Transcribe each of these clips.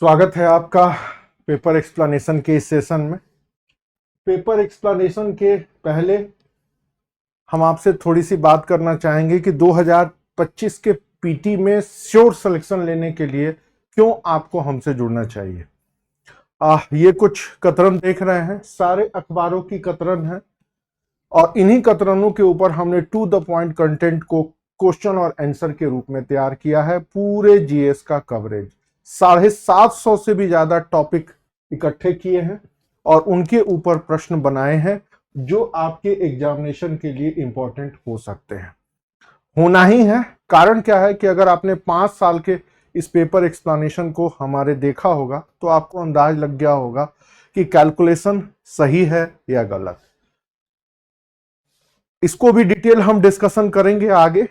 स्वागत है आपका पेपर एक्सप्लेनेशन के इस सेशन में। पेपर एक्सप्लेनेशन के पहले हम आपसे थोड़ी सी बात करना चाहेंगे कि 2025 के पीटी में श्योर सिलेक्शन लेने के लिए क्यों आपको हमसे जुड़ना चाहिए। ये कुछ कतरन देख रहे हैं, सारे अखबारों की कतरन है और इन्हीं कतरनों के ऊपर हमने टू द पॉइंट कंटेंट को क्वेश्चन और आंसर के रूप में तैयार किया है। पूरे जीएस का कवरेज 750 से भी ज्यादा टॉपिक इकट्ठे किए हैं और उनके ऊपर प्रश्न बनाए हैं जो आपके एग्जामिनेशन के लिए इंपॉर्टेंट हो सकते हैं, होना ही है। कारण क्या है कि अगर आपने 5 साल के इस पेपर एक्सप्लेनेशन को हमारे देखा होगा तो आपको अंदाज लग गया होगा कि कैलकुलेशन सही है या गलत। इसको भी डिटेल हम डिस्कशन करेंगे आगे।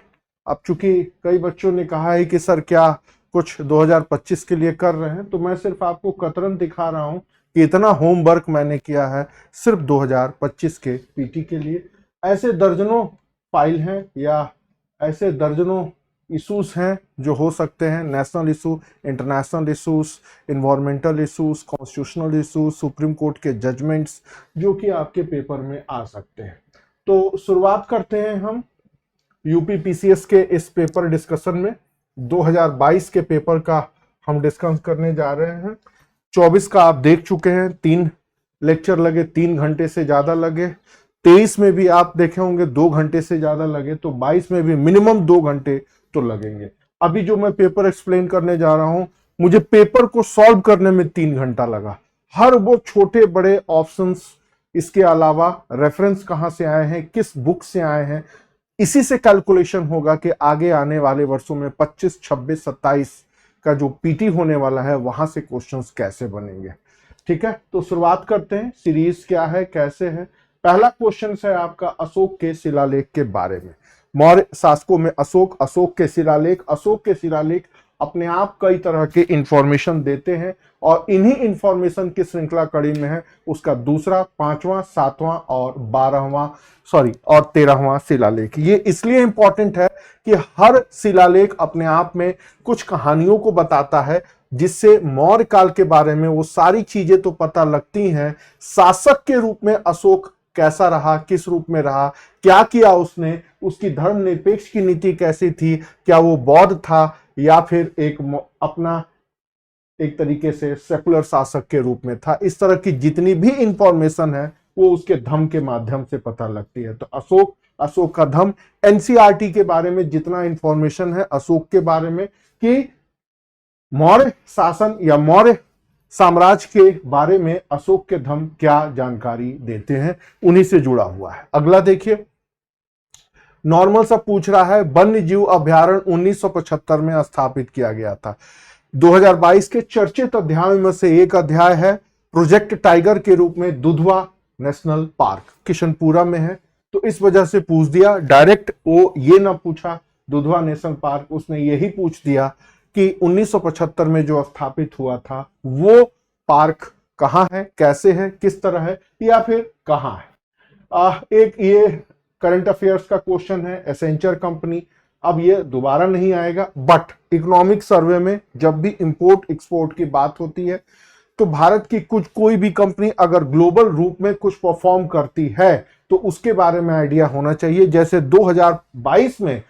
अब चूंकि कई बच्चों ने कहा है कि सर क्या कुछ 2025 के लिए कर रहे हैं, तो मैं सिर्फ आपको कतरन दिखा रहा हूं कि इतना होमवर्क मैंने किया है सिर्फ 2025 के पीटी के लिए। ऐसे दर्जनों फाइल हैं या ऐसे दर्जनों इश्यूज हैं जो हो सकते हैं, national issue, international issues, environmental issues, constitutional issues, supreme court के जजमेंट्स जो कि आपके पेपर में आ सकते हैं। तो शुरुआत करते हैं हम यूपी पीसीएस के इस पेपर डिस्कशन में। 2022 के पेपर का हम डिस्कस करने जा रहे हैं। 24 का आप देख चुके हैं, 3 लेक्चर लगे, 3 घंटे से ज्यादा लगे। 23 में भी आप देखे होंगे 2 घंटे से ज्यादा लगे, तो 22 में भी मिनिमम 2 घंटे तो लगेंगे। अभी जो मैं पेपर एक्सप्लेन करने जा रहा हूं, मुझे पेपर को सॉल्व करने में 3 घंटा लगा। हर वो छोटे बड़े ऑप्शंस, इसके अलावा रेफरेंस कहां से आए हैं, किस बुक से आए हैं, इसी से कैलकुलेशन होगा कि आगे आने वाले वर्षों में 25, 26, 27 का जो पीटी होने वाला है वहां से क्वेश्चंस कैसे बनेंगे। ठीक है, तो शुरुआत करते हैं। सीरीज क्या है, कैसे है। पहला क्वेश्चन है आपका अशोक के शिलालेख के बारे में। मौर्य शासकों में अशोक के शिलालेख अपने आप कई तरह के इंफॉर्मेशन देते हैं और इन्हीं इंफॉर्मेशन की श्रृंखला कड़ी में है उसका दूसरा, 5वां, 7वां और 13वां शिलालेख। ये इसलिए इंपॉर्टेंट है कि हर शिलालेख अपने आप में कुछ कहानियों को बताता है जिससे मौर्य काल के बारे में वो सारी चीजें तो पता लगती हैं। शासक के रूप में अशोक कैसा रहा, किस रूप में रहा, क्या किया उसने, उसकी धर्मनिरपेक्ष की नीति कैसी थी, क्या वो बौद्ध था या फिर अपना एक तरीके से सेकुलर शासक के रूप में था। इस तरह की जितनी भी इंफॉर्मेशन है वो उसके धम्म के माध्यम से पता लगती है। तो अशोक का धम्म, एनसीईआरटी के बारे में जितना इंफॉर्मेशन है अशोक के बारे में कि मौर्य शासन या मौर्य साम्राज्य के बारे में अशोक के धम्म क्या जानकारी देते हैं, उन्हीं से जुड़ा हुआ है। अगला देखिए, नॉर्मल सा पूछ रहा है, वन्य जीव अभ्यारण्य 1975 में स्थापित किया गया था। 2022 के चर्चित अध्याय में से एक अध्याय है प्रोजेक्ट टाइगर के रूप में दुधवा नेशनल पार्क, किशनपुरा में है। तो इस वजह से पूछ दिया, डायरेक्ट वो ये ना पूछा दुधवा नेशनल पार्क, उसने यही पूछ दिया कि 1975 में जो स्थापित हुआ था वो पार्क कहां है, कैसे है, किस तरह है या फिर कहां है। एक ये करंट अफेयर्स का क्वेश्चन है, एसेंचर कंपनी। अब ये दोबारा नहीं आएगा, बट इकोनॉमिक सर्वे में जब भी इंपोर्ट एक्सपोर्ट की बात होती है तो भारत की कोई भी कंपनी अगर ग्लोबल रूप में कुछ परफॉर्म करती है तो उसके बारे में आइडिया होना चाहिए। जैसे 2022 में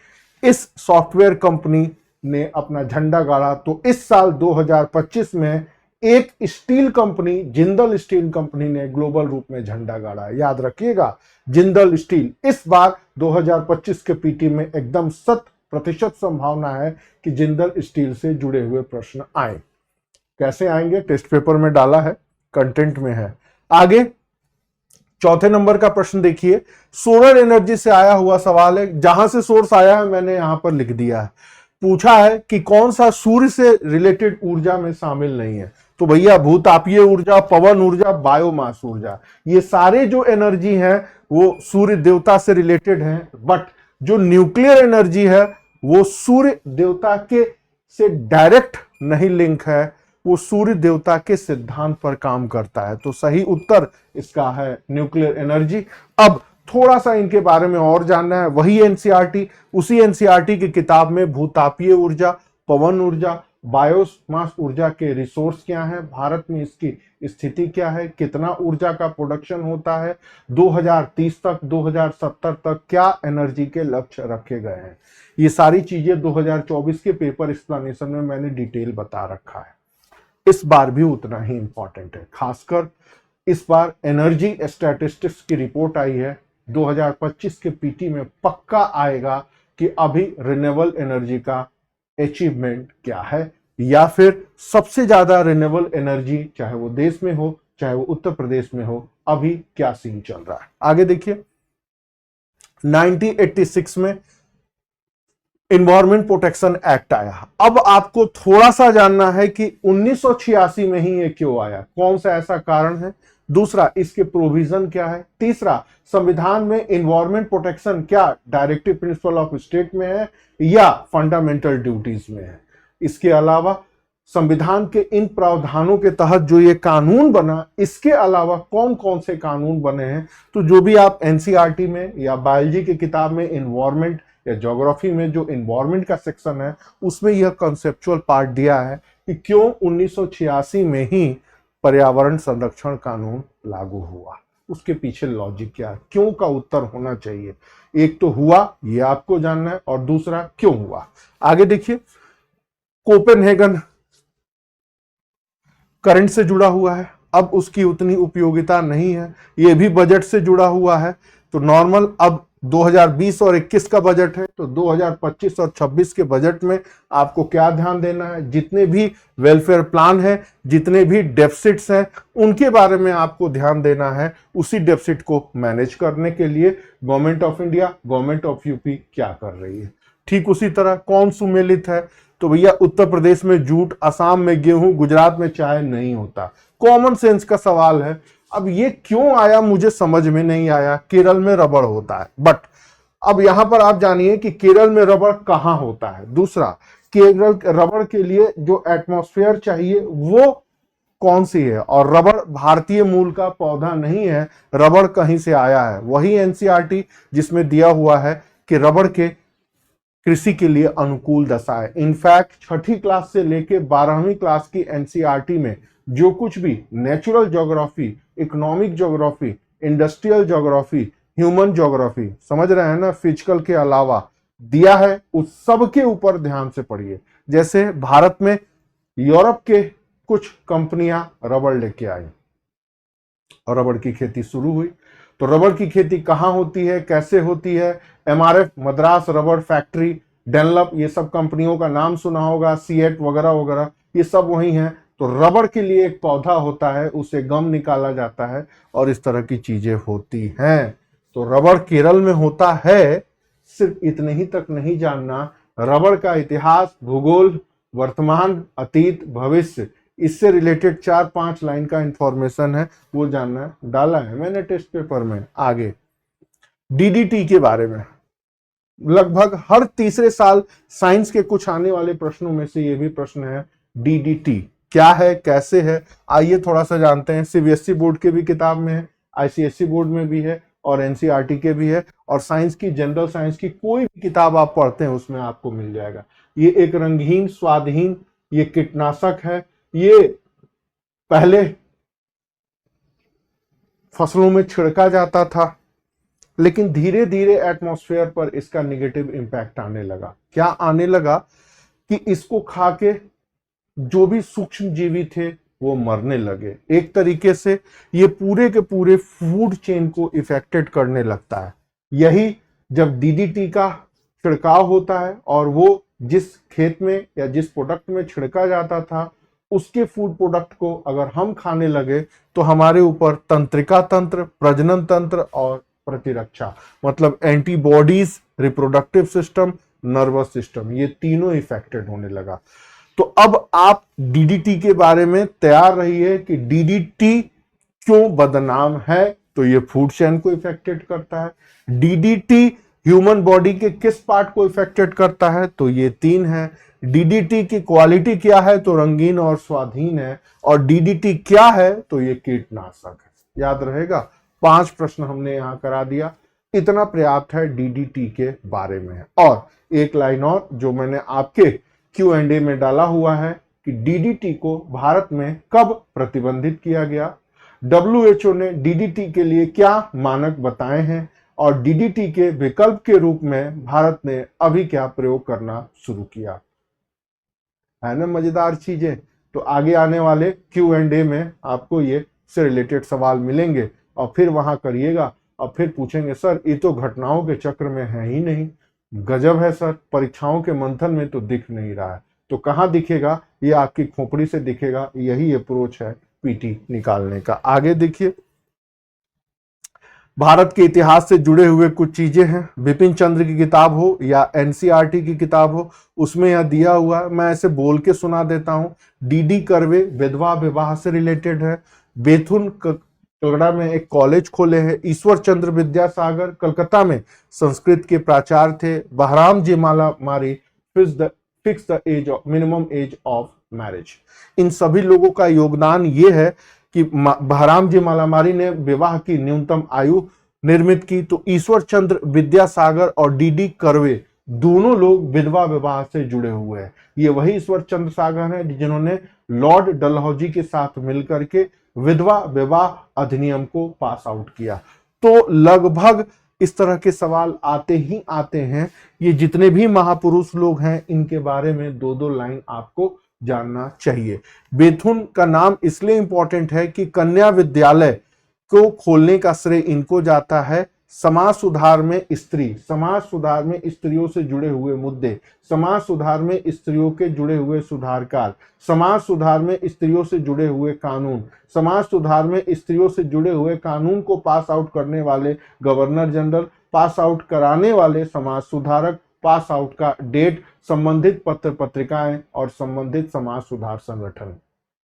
इस सॉफ्टवेयर कंपनी ने अपना झंडा गाड़ा, तो इस साल 2025 में एक steel company, Jindal steel company ने ग्लोबल रूप में झंडा गाड़ा। याद रखिएगा, जिंदल स्टील। इस बार 2025 के पीटी में एकदम 100% संभावना है कि जिंदल स्टील से जुड़े हुए प्रश्न आए। कैसे आएंगे, टेस्ट पेपर में डाला है, कंटेंट में है। आगे चौथे नंबर का प्रश्न देखिए, सोलर एनर्जी से आया हुआ सवाल है। जहां से सोर्स आया है मैंने यहां पर लिख दिया है। पूछा है कि कौन सा सूर्य से रिलेटेड ऊर्जा में शामिल नहीं है। तो भैया भूतापीय ऊर्जा, पवन ऊर्जा, बायोमास ऊर्जा, ये सारे जो एनर्जी हैं वो सूर्य देवता से रिलेटेड हैं, बट जो न्यूक्लियर एनर्जी है वो सूर्य देवता के से डायरेक्ट नहीं लिंक है, वो सूर्य देवता के सिद्धांत पर काम करता है। तो सही उत्तर इसका है न्यूक्लियर एनर्जी। अब थोड़ा सा इनके बारे में और जानना है, वही एनसीईआरटी, उसी एनसीईआरटी की किताब में भूतापीय ऊर्जा, पवन ऊर्जा बायोमास ऊर्जा के रिसोर्स क्या है, भारत में इसकी स्थिति क्या है, कितना ऊर्जा का प्रोडक्शन होता है, 2030 तक 2070 तक क्या एनर्जी के लक्ष्य रखे गए हैं। ये सारी चीजें 2024 के पेपर एक्सप्लेनेशन में मैंने डिटेल बता रखा है। इस बार भी उतना ही इंपॉर्टेंट है, खासकर इस बार एनर्जी स्टैटिस्टिक्स की रिपोर्ट आई है 2025 के पीटी में पक्का आएगा कि अभी रिन्यूएबल एनर्जी का अचीवमेंट क्या है, या फिर सबसे ज्यादा रिन्यूएबल एनर्जी चाहे वो देश में हो चाहे वो उत्तर प्रदेश में हो, अभी क्या सीन चल रहा है। आगे देखिए, 1986 में इन्वायरमेंट प्रोटेक्शन एक्ट आया। अब आपको थोड़ा सा जानना है कि 1986 में ही ये क्यों आया, कौन सा ऐसा कारण है। दूसरा, इसके प्रोविजन क्या है। तीसरा, संविधान में इन्वायरमेंट प्रोटेक्शन क्या डायरेक्टिव प्रिंसिपल ऑफ स्टेट में है या फंडामेंटल ड्यूटीज में है। इसके अलावा संविधान के इन प्रावधानों के तहत जो ये कानून बना, इसके अलावा कौन कौन से कानून बने हैं। तो जो भी आप एनसीईआरटी में या बायोलॉजी की किताब में इन्वायरमेंट या ज्योग्राफी में जो इन्वायरमेंट का सेक्शन है, उसमें यह कंसेप्चुअल पार्ट दिया है कि क्यों 1986 में ही पर्यावरण संरक्षण कानून लागू हुआ, उसके पीछे लॉजिक क्या है, क्यों का उत्तर होना चाहिए। एक तो हुआ, ये आपको जानना है, और दूसरा क्यों हुआ। आगे देखिए, कोपेनहेगन करंट से जुड़ा हुआ है, अब उसकी उतनी उपयोगिता नहीं है। ये भी बजट से जुड़ा हुआ है, तो नॉर्मल अब 2020 और 21 का बजट है, तो 2025 और 26 के बजट में आपको क्या ध्यान देना है, जितने भी वेलफेयर प्लान है, जितने भी डेफिसिट्स हैं, उनके बारे में आपको ध्यान देना है। उसी डेफिसिट को मैनेज करने के लिए government of India, government of UP क्या कर रही है। ठीक उसी तरह कौन सुमेलित है, तो भैया उत्तर प्रदेश में जूट, असम में गेहूं, गुजरात में चाय नहीं होता। कॉमन सेंस का सवाल है। अब ये क्यों आया मुझे समझ में नहीं आया। केरल में रबड़ होता है, बट अब यहां पर आप जानिए कि केरल में रबड़ कहां होता है। दूसरा, केरल रबड़ के लिए जो एटमॉस्फेयर चाहिए वो कौन सी है, और रबड़ भारतीय मूल का पौधा नहीं है, रबड़ कहीं से आया है। वही एनसीईआरटी जिसमें दिया हुआ है कि रबड़ के कृषि के लिए अनुकूल दशा है। इनफैक्ट 6ठी क्लास से लेके 12वीं क्लास की एनसीईआरटी में जो कुछ भी natural geography, economic geography, industrial geography, human geography, समझ रहे हैं ना, फिजिकल के अलावा दिया है, उस सब के ऊपर ध्यान से पढ़िए। जैसे भारत में यूरोप के कुछ कंपनियां रबड़ लेके आई और रबड़ की खेती शुरू हुई। तो रबड़ की खेती कहां होती है, कैसे होती है। एमआरएफ, मद्रास रबड़ फैक्ट्री, डेनलप, ये सब कंपनियों का नाम सुना होगा, सीएट वगैरह वगैरह, ये सब वही हैं। तो रबड़ के लिए एक पौधा होता है, उसे गम निकाला जाता है और इस तरह की चीजें होती हैं। तो रबड़ केरल में होता है, सिर्फ इतने ही तक नहीं जानना, रबड़ का इतिहास, भूगोल, वर्तमान, अतीत, भविष्य, इससे रिलेटेड 4-5 लाइन का इंफॉर्मेशन है, वो जानना है, डाला है मैंने टेस्ट पेपर में। आगे डीडीटी के बारे में लगभग हर तीसरे साल साइंस के कुछ आने वाले प्रश्नों में से ये भी प्रश्न है, डीडीटी क्या है, कैसे है। आइए थोड़ा सा जानते हैं। सीबीएसई बोर्ड के भी किताब में है, आईसीएसई बोर्ड में भी है और एनसीईआरटी के भी है, और साइंस की, जनरल साइंस की कोई भी किताब आप पढ़ते हैं उसमें आपको मिल जाएगा। ये एक रंगहीन, स्वादहीन, ये कीटनाशक है। ये पहले फसलों में छिड़का जाता था, लेकिन धीरे धीरे एटमॉस्फेयर पर इसका निगेटिव इंपैक्ट आने लगा। क्या आने लगा कि इसको खा के जो भी सूक्ष्म जीवी थे वो मरने लगे। एक तरीके से ये पूरे के पूरे फूड चेन को इफेक्टेड करने लगता है। यही जब डीडीटी का छिड़काव होता है और वो जिस खेत में या जिस प्रोडक्ट में छिड़का जाता था, उसके फूड प्रोडक्ट को अगर हम खाने लगे तो हमारे ऊपर तंत्रिका तंत्र, प्रजनन तंत्र और प्रतिरक्षा, मतलब antibodies, reproductive system, nervous system, ये तीनों इफेक्टेड होने लगा। तो अब आप डीडीटी के बारे में तैयार रहिए कि डीडीटी क्यों बदनाम है। तो ये फूड चेन को इफेक्टेड करता है। डीडीटी ह्यूमन बॉडी के किस पार्ट को इफेक्टेड करता है, तो ये 3 है। डीडीटी की क्वालिटी क्या है, तो रंगीन और स्वाधीन है। और डीडीटी क्या है, तो ये कीटनाशक है। याद रहेगा, 5 प्रश्न हमने यहां करा दिया, इतना पर्याप्त है डीडीटी के बारे में। और एक लाइन और जो मैंने आपके Q&A में डाला हुआ है कि DDT को भारत में कब प्रतिबंधित किया गया, WHO ने DDT के लिए क्या मानक बताए हैं और DDT के विकल्प के रूप में भारत ने अभी क्या प्रयोग करना शुरू किया। है ना मजेदार चीजें। तो आगे आने वाले Q&A में आपको ये से रिलेटेड सवाल मिलेंगे और फिर वहां करिएगा और फिर पूछेंगे सर ये तो घटनाओं के चक्र में है ही नहीं, गजब है सर, परीक्षाओं के मंथन में तो दिख नहीं रहा है। तो कहाँ दिखेगा, ये आपकी खोपड़ी से दिखेगा। यही अप्रोच है पीटी निकालने का। आगे देखिए, भारत के इतिहास से जुड़े हुए कुछ चीजें हैं। बिपिन चंद्र की किताब हो या एनसीईआरटी की किताब हो, उसमें यह दिया हुआ है, मैं ऐसे बोल के सुना देता हूं। डीडी कर्वे विधवा विवाह से रिलेटेड है। बेथुन कलकत्ता में एक कॉलेज खोले हैं। ईश्वर चंद्र विद्यासागर कलकत्ता में संस्कृत के प्राचार्य थे। Bahram ji Malabari fix the age of minimum age of marriage. इन सभी लोगों का योगदान ये है कि बहराम जी मालामारी ने विवाह की न्यूनतम आयु निर्मित की। तो ईश्वर चंद्र विद्यासागर और डीडी कर्वे दोनों लोग विधवा विवाह से जुड़े हुए हैं। ये वही ईश्वर चंद्र सागर हैं जिन्होंने लॉर्ड डलहौजी के साथ मिलकर के विधवा विवाह अधिनियम को पास आउट किया। तो लगभग इस तरह के सवाल आते ही आते हैं। ये जितने भी महापुरुष लोग हैं इनके बारे में दो दो लाइन आपको जानना चाहिए। बेथुन का नाम इसलिए इंपॉर्टेंट है कि कन्या विद्यालय को खोलने का श्रेय इनको जाता है। समाज सुधार में स्त्री, समाज सुधार में स्त्रियों से जुड़े हुए मुद्दे, समाज सुधार में स्त्रियों के जुड़े हुए सुधारकार, समाज सुधार में स्त्रियों से जुड़े हुए कानून, समाज सुधार में स्त्रियों से जुड़े हुए कानून को पास आउट करने वाले गवर्नर जनरल, पास आउट कराने वाले समाज सुधारक, पास आउट का डेट, संबंधित पत्र पत्रिकाएं और संबंधित समाज सुधार संगठन।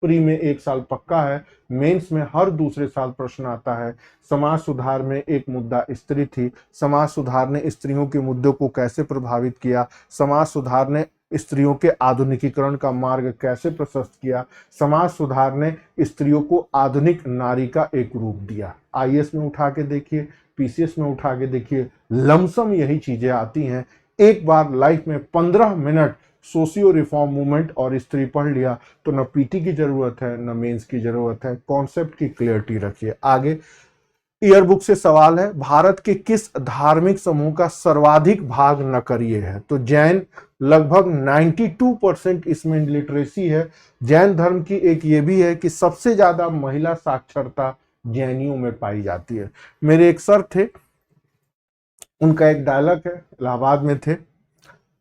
प्री में 1 साल पक्का है, मेंस में हर दूसरे साल प्रश्न आता है। समाज सुधार में एक मुद्दा स्त्री थी। समाज सुधार ने स्त्रियों के मुद्दों को कैसे प्रभावित किया, समाज सुधार ने स्त्रियों के आधुनिकीकरण का मार्ग कैसे प्रशस्त किया, समाज सुधार ने स्त्रियों को आधुनिक नारी का एक रूप दिया। आईएएस में उठा के देखिए, पीसीएस में उठा के देखिए, लमसम यही चीजें आती हैं। एक बार लाइफ में 15 मिनट सोशियो रिफॉर्म मूवमेंट और स्त्री पढ़ लिया तो न पीटी की जरूरत है न मेंस की जरूरत है। कॉन्सेप्ट की क्लियरिटी रखिए। आगे ईयरबुक से सवाल है, भारत के किस धार्मिक समूह का सर्वाधिक भाग नकरिये है। तो जैन लगभग 92% इसमें लिटरेसी है। जैन धर्म की एक ये भी है कि सबसे ज्यादा महिला साक्षरता जैनियों में पाई जाती है। मेरे एक सर थे, उनका एक डायलॉग है, इलाहाबाद में थे,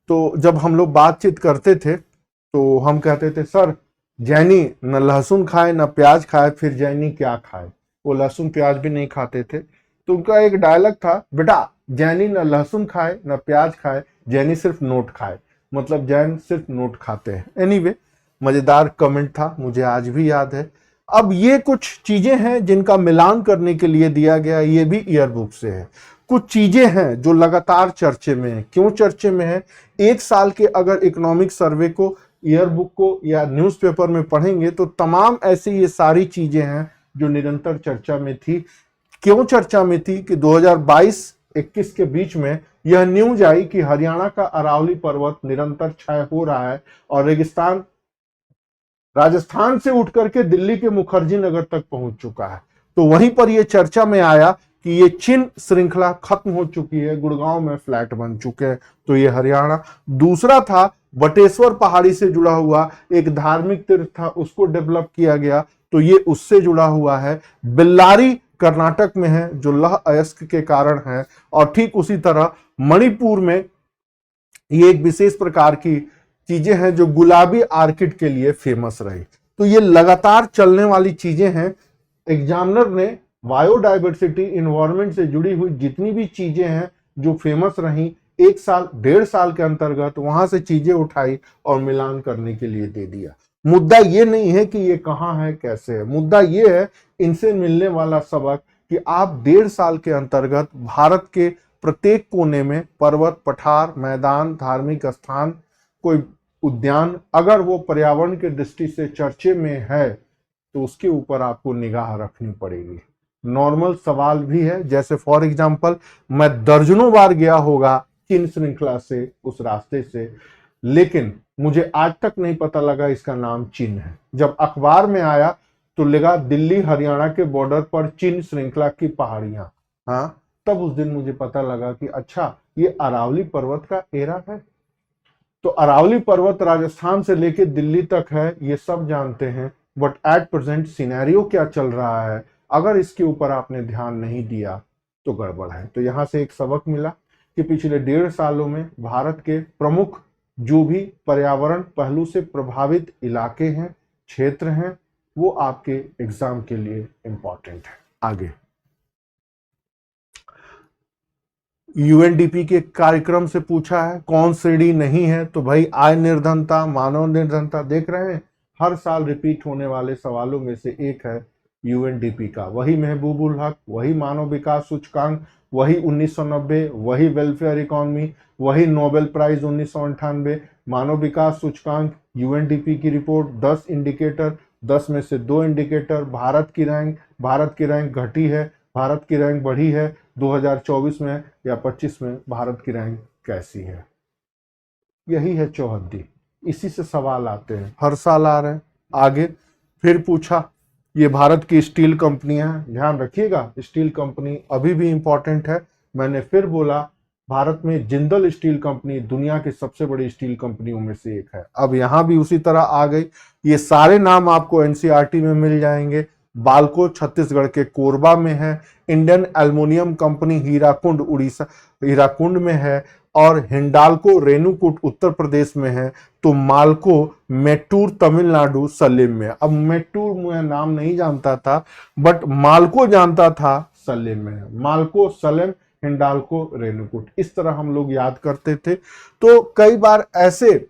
तो जब हम लोग बातचीत करते थे तो हम कहते थे सर जैनी न लहसुन खाए न प्याज खाए, फिर जैनी क्या खाए। वो लहसुन प्याज भी नहीं खाते थे। तो उनका एक डायलॉग था, बेटा जैनी न लहसुन खाए न प्याज खाए, जैनी सिर्फ नोट खाए। मतलब जैन सिर्फ नोट खाते हैं। एनीवे, मजेदार कमेंट था, मुझे आज भी याद है। अब ये कुछ चीजें हैं जिनका मिलान करने के लिए दिया गया, ये भी ईयरबुक से है। कुछ चीजें हैं जो लगातार चर्चे में है। क्यों चर्चे में है? 1 साल के अगर इकोनॉमिक सर्वे को, ईयरबुक को या न्यूज़पेपर में पढ़ेंगे तो तमाम ऐसी ये सारी चीजें हैं जो निरंतर चर्चा में थी। क्यों चर्चा में थी कि 2022-21 के बीच में यह न्यूज आई कि हरियाणा का अरावली पर्वत निरंतर क्षय हो रहा है और रेगिस्तान राजस्थान से उठ करके दिल्ली के मुखर्जी नगर तक पहुंच चुका है। तो वहीं पर यह चर्चा में आया कि ये चिन श्रृंखला खत्म हो चुकी है, गुड़गांव में फ्लैट बन चुके हैं। तो ये हरियाणा। दूसरा था बटेश्वर पहाड़ी से जुड़ा हुआ एक धार्मिक तीर्थ था, उसको डेवलप किया गया, तो ये उससे जुड़ा हुआ है। बेल्लारी कर्नाटक में है जो लौह अयस्क के कारण है। और ठीक उसी तरह मणिपुर में ये एक विशेष प्रकार की चीजें हैं जो गुलाबी आर्किड के लिए फेमस रही। तो ये लगातार चलने वाली चीजें हैं। एग्जामिनर ने बायोडाइवर्सिटी इन्वायरमेंट से जुड़ी हुई जितनी भी चीजें हैं जो फेमस रही 1 साल 1.5 साल के अंतर्गत, वहां से चीजें उठाई और मिलान करने के लिए दे दिया। मुद्दा ये नहीं है कि ये कहाँ है कैसे है, मुद्दा ये है इनसे मिलने वाला सबक कि आप 1.5 साल के अंतर्गत भारत के प्रत्येक कोने में पर्वत, पठार, मैदान, धार्मिक स्थान, कोई उद्यान, अगर वो पर्यावरण की दृष्टि से चर्चे में है तो उसके ऊपर आपको निगाह रखनी पड़ेगी। नॉर्मल सवाल भी है, जैसे फॉर एग्जांपल मैं दर्जनों बार गया होगा चिन श्रृंखला से, उस रास्ते से, लेकिन मुझे आज तक नहीं पता लगा इसका नाम चिन है। जब अखबार में आया तो लगा दिल्ली हरियाणा के बॉर्डर पर चिन श्रृंखला की पहाड़ियां। हाँ, तब उस दिन मुझे पता लगा कि अच्छा ये अरावली पर्वत का एरा है। तो अरावली पर्वत राजस्थान से लेकर दिल्ली तक है, ये सब जानते हैं, बट एट प्रेजेंट सिनेरियो क्या चल रहा है, अगर इसके ऊपर आपने ध्यान नहीं दिया तो गड़बड़ है। तो यहां से एक सबक मिला कि पिछले 1.5 सालों में भारत के प्रमुख जो भी पर्यावरण पहलू से प्रभावित इलाके हैं, क्षेत्र हैं, वो आपके एग्जाम के लिए इंपॉर्टेंट है। आगे यूएनडीपी के कार्यक्रम से पूछा है कौन श्रेणी नहीं है, तो भाई आय निर्धनता, मानव निर्धनता, देख रहे हैं हर साल रिपीट होने वाले सवालों में से एक है यूएनडीपी का। वही महबूबुल हक, वही मानव विकास सूचकांक, वही 1990, वही वेलफेयर इकोनॉमी, वही नोबेल प्राइज 1998, मानव विकास सूचकांक, यूएनडीपी की रिपोर्ट, 10 इंडिकेटर, 10 में से 2 इंडिकेटर, भारत की रैंक घटी है, भारत की रैंक बढ़ी है, 2024 में या 25 में भारत की रैंक कैसी है। यही है चौहद्दी, इसी से सवाल आते हैं, हर साल आ रहे हैं। आगे फिर पूछा ये भारत की स्टील कंपनियां, ध्यान रखिएगा स्टील कंपनी अभी भी इंपॉर्टेंट है। मैंने फिर बोला भारत में जिंदल स्टील कंपनी दुनिया की सबसे बड़ी स्टील कंपनियों में से एक है। अब यहां भी उसी तरह आ गई, ये सारे नाम आपको एनसीईआरटी में मिल जाएंगे। बाल्को छत्तीसगढ़ के कोरबा में है, Indian aluminium company Hirakud Orissa Hirakud में है, और हिंडाल्को रेणुकूट उत्तर प्रदेश में है, तो माल्को मेट्टूर तमिलनाडु सलेम में। अब मेट्टूर मैं नाम नहीं जानता था, बट माल्को जानता था सलेम में है। माल्को सलेम, हिंडाल्को रेणुकूट, इस तरह हम लोग याद करते थे। तो कई बार ऐसे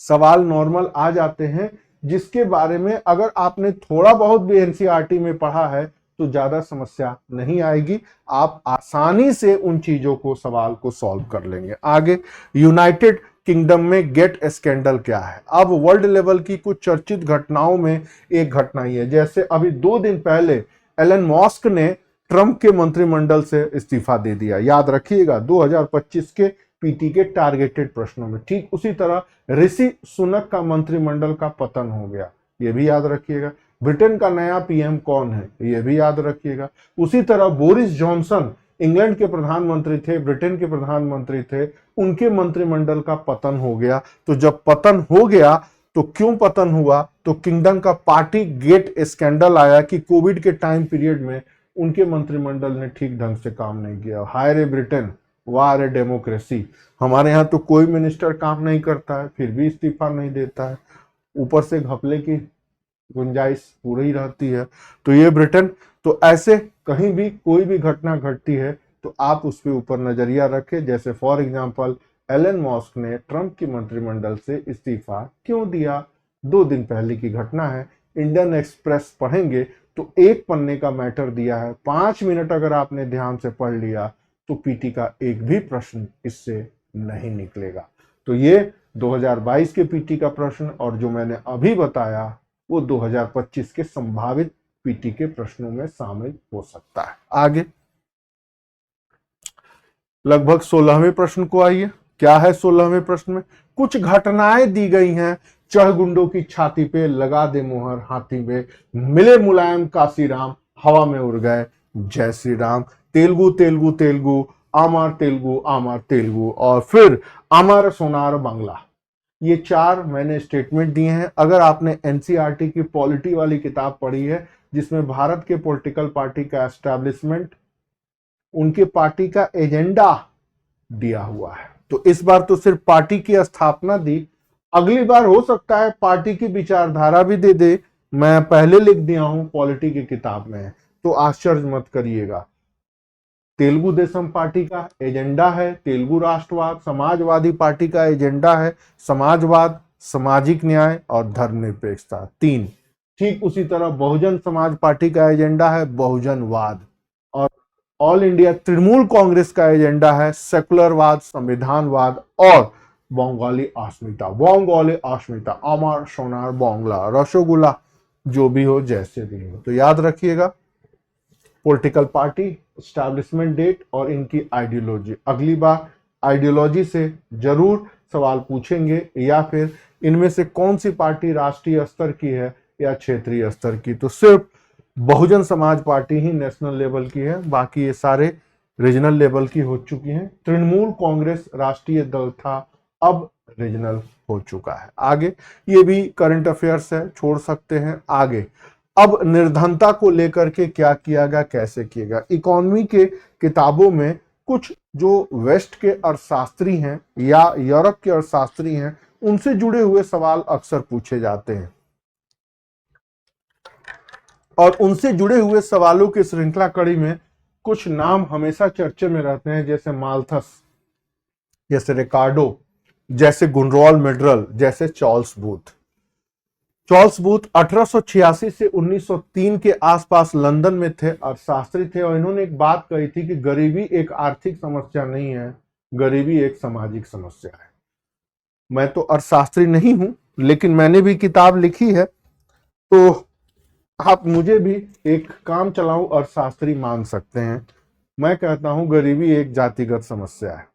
सवाल नॉर्मल आ जाते हैं जिसके बारे में अगर आपने थोड़ा बहुत भी एनसीईआरटी में पढ़ा है तो ज्यादा समस्या नहीं आएगी, आप आसानी से उन चीजों को सवाल को सॉल्व कर लेंगे। आगे यूनाइटेड किंगडम में गेट स्कैंडल क्या है। अब वर्ल्ड लेवल की कुछ चर्चित घटनाओं में एक घटना ही है, जैसे अभी 2 दिन पहले एलन मस्क ने ट्रंप के मंत्रिमंडल से इस्तीफा दे दिया, याद रखिएगा 2025 के पीटी के टारगेटेड प्रश्नों में। ठीक उसी तरह ऋषि सुनक का मंत्रिमंडल का पतन हो गया, यह भी याद रखिएगा। ब्रिटेन का नया पीएम कौन है, यह भी याद रखिएगा। उसी तरह बोरिस जॉनसन इंग्लैंड के प्रधानमंत्री थे, ब्रिटेन के प्रधानमंत्री थे, उनके मंत्रिमंडल का पतन हो गया। तो जब पतन हो गया तो क्यों पतन हुआ, तो किंगडम का पार्टी गेट स्कैंडल आया कि कोविड के टाइम पीरियड में उनके मंत्रिमंडल ने ठीक ढंग से काम नहीं किया। हाय रे ब्रिटेन, वाह रे डेमोक्रेसी, हमारे यहाँ तो कोई मिनिस्टर काम नहीं करता है फिर भी इस्तीफा नहीं देता है, ऊपर से घपले की गुंजाइश पूरी रहती है। तो ये ब्रिटेन, तो ऐसे कहीं भी कोई भी घटना घटती है तो आप उस पर ऊपर नजरिया रखें। जैसे फॉर एग्जांपल एलन मस्क ने ट्रंप की मंत्रिमंडल से इस्तीफा क्यों दिया, 2 दिन पहले की घटना है। इंडियन एक्सप्रेस पढ़ेंगे तो एक पन्ने का मैटर दिया है, 5 मिनट अगर आपने ध्यान से पढ़ लिया तो पीटी का एक भी प्रश्न इससे नहीं निकलेगा। तो ये 2022 के पीटी का प्रश्न, और जो मैंने अभी बताया वो 2025 के संभावित पीटी के प्रश्नों में शामिल हो सकता है। आगे लगभग 16वें प्रश्न को आइए। क्या है 16वें प्रश्न में, कुछ घटनाएं दी गई हैं, चढ़ गुंडों की छाती पे लगा दे मोहर हाथी में, मिले मुलायम काशीराम, हवा में उड़ गए जय श्री राम, तेलुगु तेलुगु तेलुगु, आमार तेलुगु आमार तेलुगु, और फिर अमर सोनार बांग्ला। ये 4 मैंने स्टेटमेंट दिए हैं। अगर आपने एनसीईआरटी की पॉलिटी वाली किताब पढ़ी है जिसमें भारत के पॉलिटिकल पार्टी का एस्टैब्लिशमेंट, उनके पार्टी का एजेंडा दिया हुआ है, तो इस बार तो सिर्फ पार्टी की स्थापना दी, अगली बार हो सकता है पार्टी की विचारधारा भी दे दे। मैं पहले लिख दिया हूं पॉलिटी की किताब में, तो आश्चर्य मत करिएगा। तेलुगु देशम पार्टी का एजेंडा है तेलुगु राष्ट्रवाद, समाजवादी पार्टी का एजेंडा है समाजवाद, सामाजिक न्याय और धर्मनिरपेक्षता, 3। ठीक उसी तरह बहुजन समाज पार्टी का एजेंडा है बहुजनवाद, और ऑल इंडिया तृणमूल कांग्रेस का एजेंडा है सेकुलरवाद, संविधानवाद और बंगाली अस्मिता, अमर सोनार बांग्ला, रसोगुल्ला, जो भी हो जैसे भी हो। तो याद रखिएगा पॉलिटिकल पार्टी, एस्टैब्लिशमेंट डेट और इनकी आइडियोलॉजी। अगली बार आइडियोलॉजी से जरूर सवाल पूछेंगे, या फिर इनमें से कौन सी पार्टी राष्ट्रीय स्तर की है या क्षेत्रीय स्तर की। तो सिर्फ बहुजन समाज पार्टी ही नेशनल लेवल की है, बाकी ये सारे रीजनल लेवल की हो चुकी हैं। तृणमूल कांग्रेस राष्ट्रीय दल था, अब रीजनल हो चुका है। आगे ये भी करंट अफेयर्स है, छोड़ सकते हैं। आगे अब निर्धनता को लेकर के क्या किया गया, कैसे किया गया। इकोनॉमी के किताबों में कुछ जो वेस्ट के अर्थशास्त्री हैं या यूरोप के अर्थशास्त्री हैं, उनसे जुड़े हुए सवाल अक्सर पूछे जाते हैं, और उनसे जुड़े हुए सवालों की श्रृंखला कड़ी में कुछ नाम हमेशा चर्चे में रहते हैं, जैसे माल्थस, जैसे रिकार्डो, जैसे गुनरोल मिडरल, जैसे चार्ल्स बूथ। चार्ल्स बूथ 1886 से 1903 के आसपास लंदन में थे, अर्थशास्त्री थे, और इन्होंने एक बात कही थी कि गरीबी एक आर्थिक समस्या नहीं है, गरीबी एक सामाजिक समस्या है। मैं तो अर्थशास्त्री नहीं हूं, लेकिन मैंने भी किताब लिखी है, तो आप मुझे भी एक काम चलाऊ अर्थशास्त्री मान सकते हैं। मैं कहता हूं गरीबी एक जातिगत समस्या है।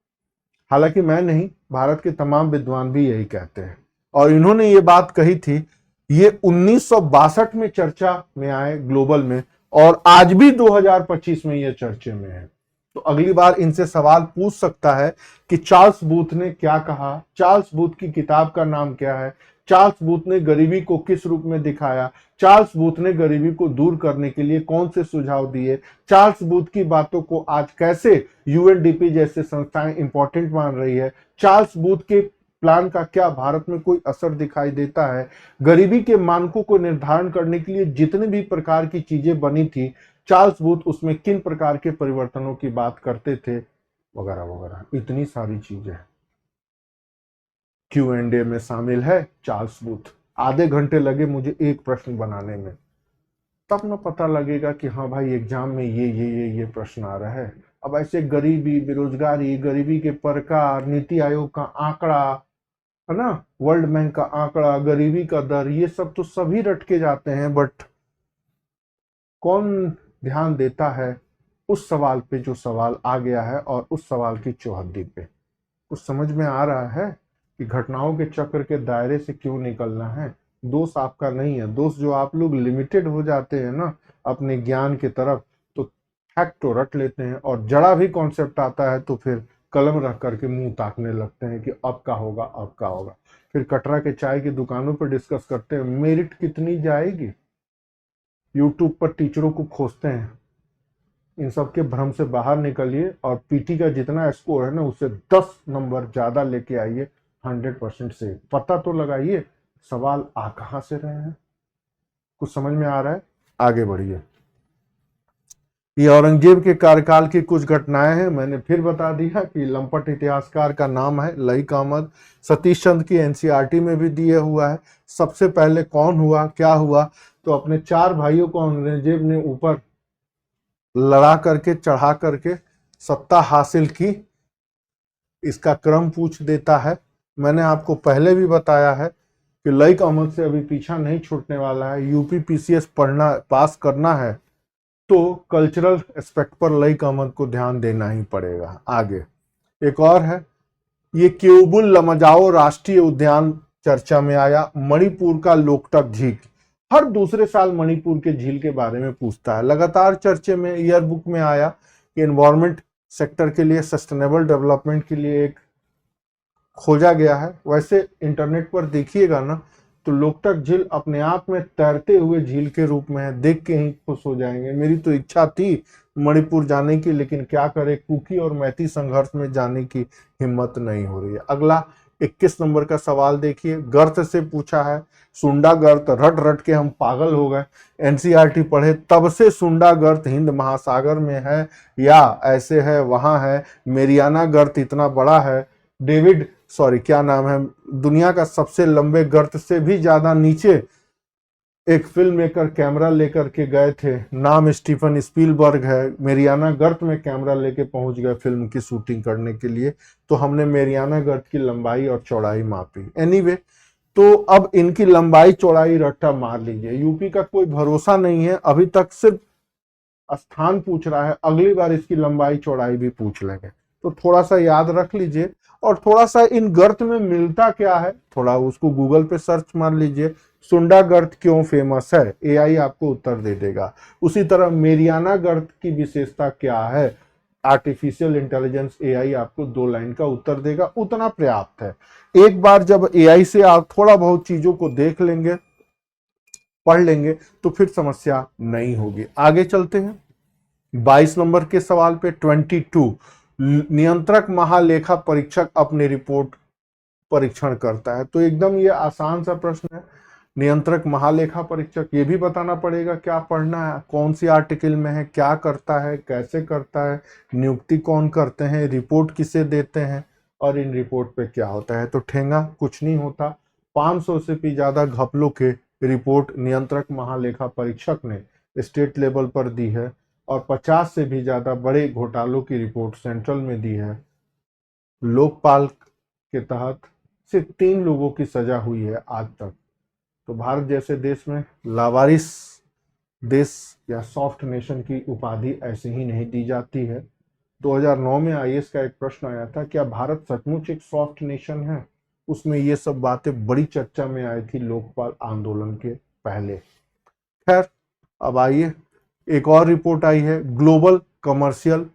हालांकि मैं नहीं, भारत के तमाम विद्वान भी यही कहते हैं, और इन्होंने ये बात कही थी, ये 1962 में चर्चा में आए ग्लोबल में, और आज भी 2025 में ये चर्चे में है। तो अगली बार इनसे सवाल पूछ सकता है कि चार्ल्स बूथ ने क्या कहा, चार्ल्स बूथ की किताब का नाम क्या है, चार्ल्स बूथ ने गरीबी को किस रूप में दिखाया, चार्ल्स बूथ ने गरीबी को दूर करने के लिए कौन से सुझाव दिए, चार्ल्स बूथ की बातों को आज कैसे यूएनडीपी जैसे संस्थाएं इंपॉर्टेंट मान रही है, चार्ल्स बूथ के प्लान का क्या भारत में कोई असर दिखाई देता है, गरीबी के मानकों को निर्धारण करने के लिए जितने भी प्रकार की चीजें बनी थी, चार्ल्स बूथ उसमें किन प्रकार के परिवर्तनों की बात करते थे, वगैरह वगैरह, इतनी सारी चीजें Q&A में शामिल है। चार्ल्स बूथ, आधे घंटे लगे मुझे एक प्रश्न बनाने में, तब ना पता लगेगा कि हाँ भाई एग्जाम में ये प्रश्न आ रहा है। अब ऐसे गरीबी, बेरोजगारी, गरीबी के प्रकार, नीति आयोग का आंकड़ा, है ना, वर्ल्ड बैंक का आंकड़ा, गरीबी का दर, ये सब तो सभी रटके जाते हैं, बट कौन ध्यान देता है उस सवाल पे जो सवाल आ गया है, और उस सवाल की चौहद्दी पे। कुछ समझ में आ रहा है कि घटनाओं के चक्र के दायरे से क्यों निकलना है। दोष आपका नहीं है, दोष जो आप लोग लिमिटेड हो जाते हैं ना अपने ज्ञान की तरफ, तो फैक्ट तो रट लेते हैं, और जड़ा भी कॉन्सेप्ट आता है तो फिर कलम रख करके मुंह ताकने लगते हैं कि अब का होगा, अब का होगा। फिर कटरा के चाय की दुकानों पर डिस्कस करते हैं मेरिट कितनी जाएगी, यूट्यूब पर टीचरों को खोजते हैं। इन सब के भ्रम से बाहर निकलिए, और पीटी का जितना स्कोर है ना उससे 10 नंबर ज्यादा लेके आइए, 100% से पता तो लगाइए सवाल आ कहां से रहे हैं। कुछ समझ में आ रहा है, आगे बढ़िए। ये औरंगजेब के कार्यकाल की कुछ घटनाएं हैं, मैंने फिर बता दिया कि लंपट इतिहासकार का नाम है लईक अहमद, सतीश चंद्र की एनसीईआरटी में भी दिया हुआ है। सबसे पहले कौन हुआ, क्या हुआ, तो अपने 4 भाइयों को औरंगजेब ने ऊपर लड़ा करके, चढ़ा करके सत्ता हासिल की, इसका क्रम पूछ देता है। मैंने आपको पहले भी बताया है कि लईक अहमद से अभी पीछा नहीं छूटने वाला है। यूपी पीसीएस पढ़ना, पास करना है तो कल्चरल एस्पेक्ट पर लईक अहमद को ध्यान देना ही पड़ेगा। आगे एक और है, ये केओबुल लमजाओ राष्ट्रीय उद्यान चर्चा में आया। मणिपुर का लोकटक झील, हर दूसरे साल मणिपुर के झील के बारे में पूछता है, लगातार चर्चे में, ईयर बुक में आया कि एनवायरमेंट सेक्टर के लिए, सस्टेनेबल डेवलपमेंट के लिए एक खोजा गया है। वैसे इंटरनेट पर देखिएगा ना तो लोकटक झील अपने आप में तैरते हुए झील के रूप में है, देख के ही खुश हो जाएंगे। मेरी तो इच्छा थी मणिपुर जाने की, लेकिन क्या करे, कुकी और मैती संघर्ष में जाने की हिम्मत नहीं हो रही है। अगला 21 नंबर का सवाल देखिए, गर्त से पूछा है। सुंडा गर्त रट रट के हम पागल हो गए, एनसीईआरटी पढ़े तब से सुंडा गर्त हिंद महासागर में है या ऐसे है वहां है, मेरियाना गर्त इतना बड़ा है, डेविड क्या नाम है, दुनिया का सबसे लंबे गर्त से भी ज्यादा नीचे एक फिल्म मेकर कैमरा लेकर के गए थे, नाम स्टीफन स्पीलबर्ग है। मेरियाना गर्त में कैमरा लेके पहुंच गए फिल्म की शूटिंग करने के लिए, तो हमने मेरियाना गर्त की लंबाई और चौड़ाई मापी। एनीवे, तो अब इनकी लंबाई चौड़ाई रट्टा मार लीजिए, यूपी का कोई भरोसा नहीं है, अभी तक सिर्फ स्थान पूछ रहा है, अगली बार इसकी लंबाई चौड़ाई भी पूछ लेंगे, तो थोड़ा सा याद रख लीजिए। और थोड़ा सा इन गर्त में मिलता क्या है, थोड़ा उसको गूगल पे सर्च मार लीजिए, सुंडा गर्त क्यों फेमस है, एआई आपको उत्तर दे देगा। उसी तरह मेरियाना गर्त की विशेषता क्या है, आर्टिफिशियल इंटेलिजेंस एआई आपको 2 लाइन का उत्तर देगा, उतना पर्याप्त है। एक बार जब एआई से आप थोड़ा बहुत चीजों को देख लेंगे, पढ़ लेंगे, तो फिर समस्या नहीं होगी। आगे चलते हैं 22 नंबर के सवाल पे। 22, नियंत्रक महालेखा परीक्षक अपनी रिपोर्ट परीक्षण करता है। तो एकदम ये आसान सा प्रश्न है। नियंत्रक महालेखा परीक्षक, ये भी बताना पड़ेगा क्या पढ़ना है, कौन सी आर्टिकल में है, क्या करता है, कैसे करता है, नियुक्ति कौन करते हैं, रिपोर्ट किसे देते हैं, और इन रिपोर्ट पे क्या होता है। तो ठेंगा कुछ नहीं होता। 500 से भी ज्यादा घपलों के रिपोर्ट नियंत्रक महालेखा परीक्षक ने स्टेट लेवल पर दी है, और 50 से भी ज्यादा बड़े घोटालों की रिपोर्ट सेंट्रल में दी है। लोकपाल के तहत सिर्फ 3 लोगों की सजा हुई है आज तक। तो भारत जैसे देश में लावारिस देश या सॉफ्ट नेशन की उपाधि ऐसे ही नहीं दी जाती है। 2009 में आईएएस का एक प्रश्न आया था, क्या भारत सचमुच एक सॉफ्ट नेशन है। उसमें ये सब बातें बड़ी चर्चा में आई थी लोकपाल आंदोलन के पहले। खैर, अब आइए, एक और रिपोर्ट आई है, ग्लोबल कमर्शियल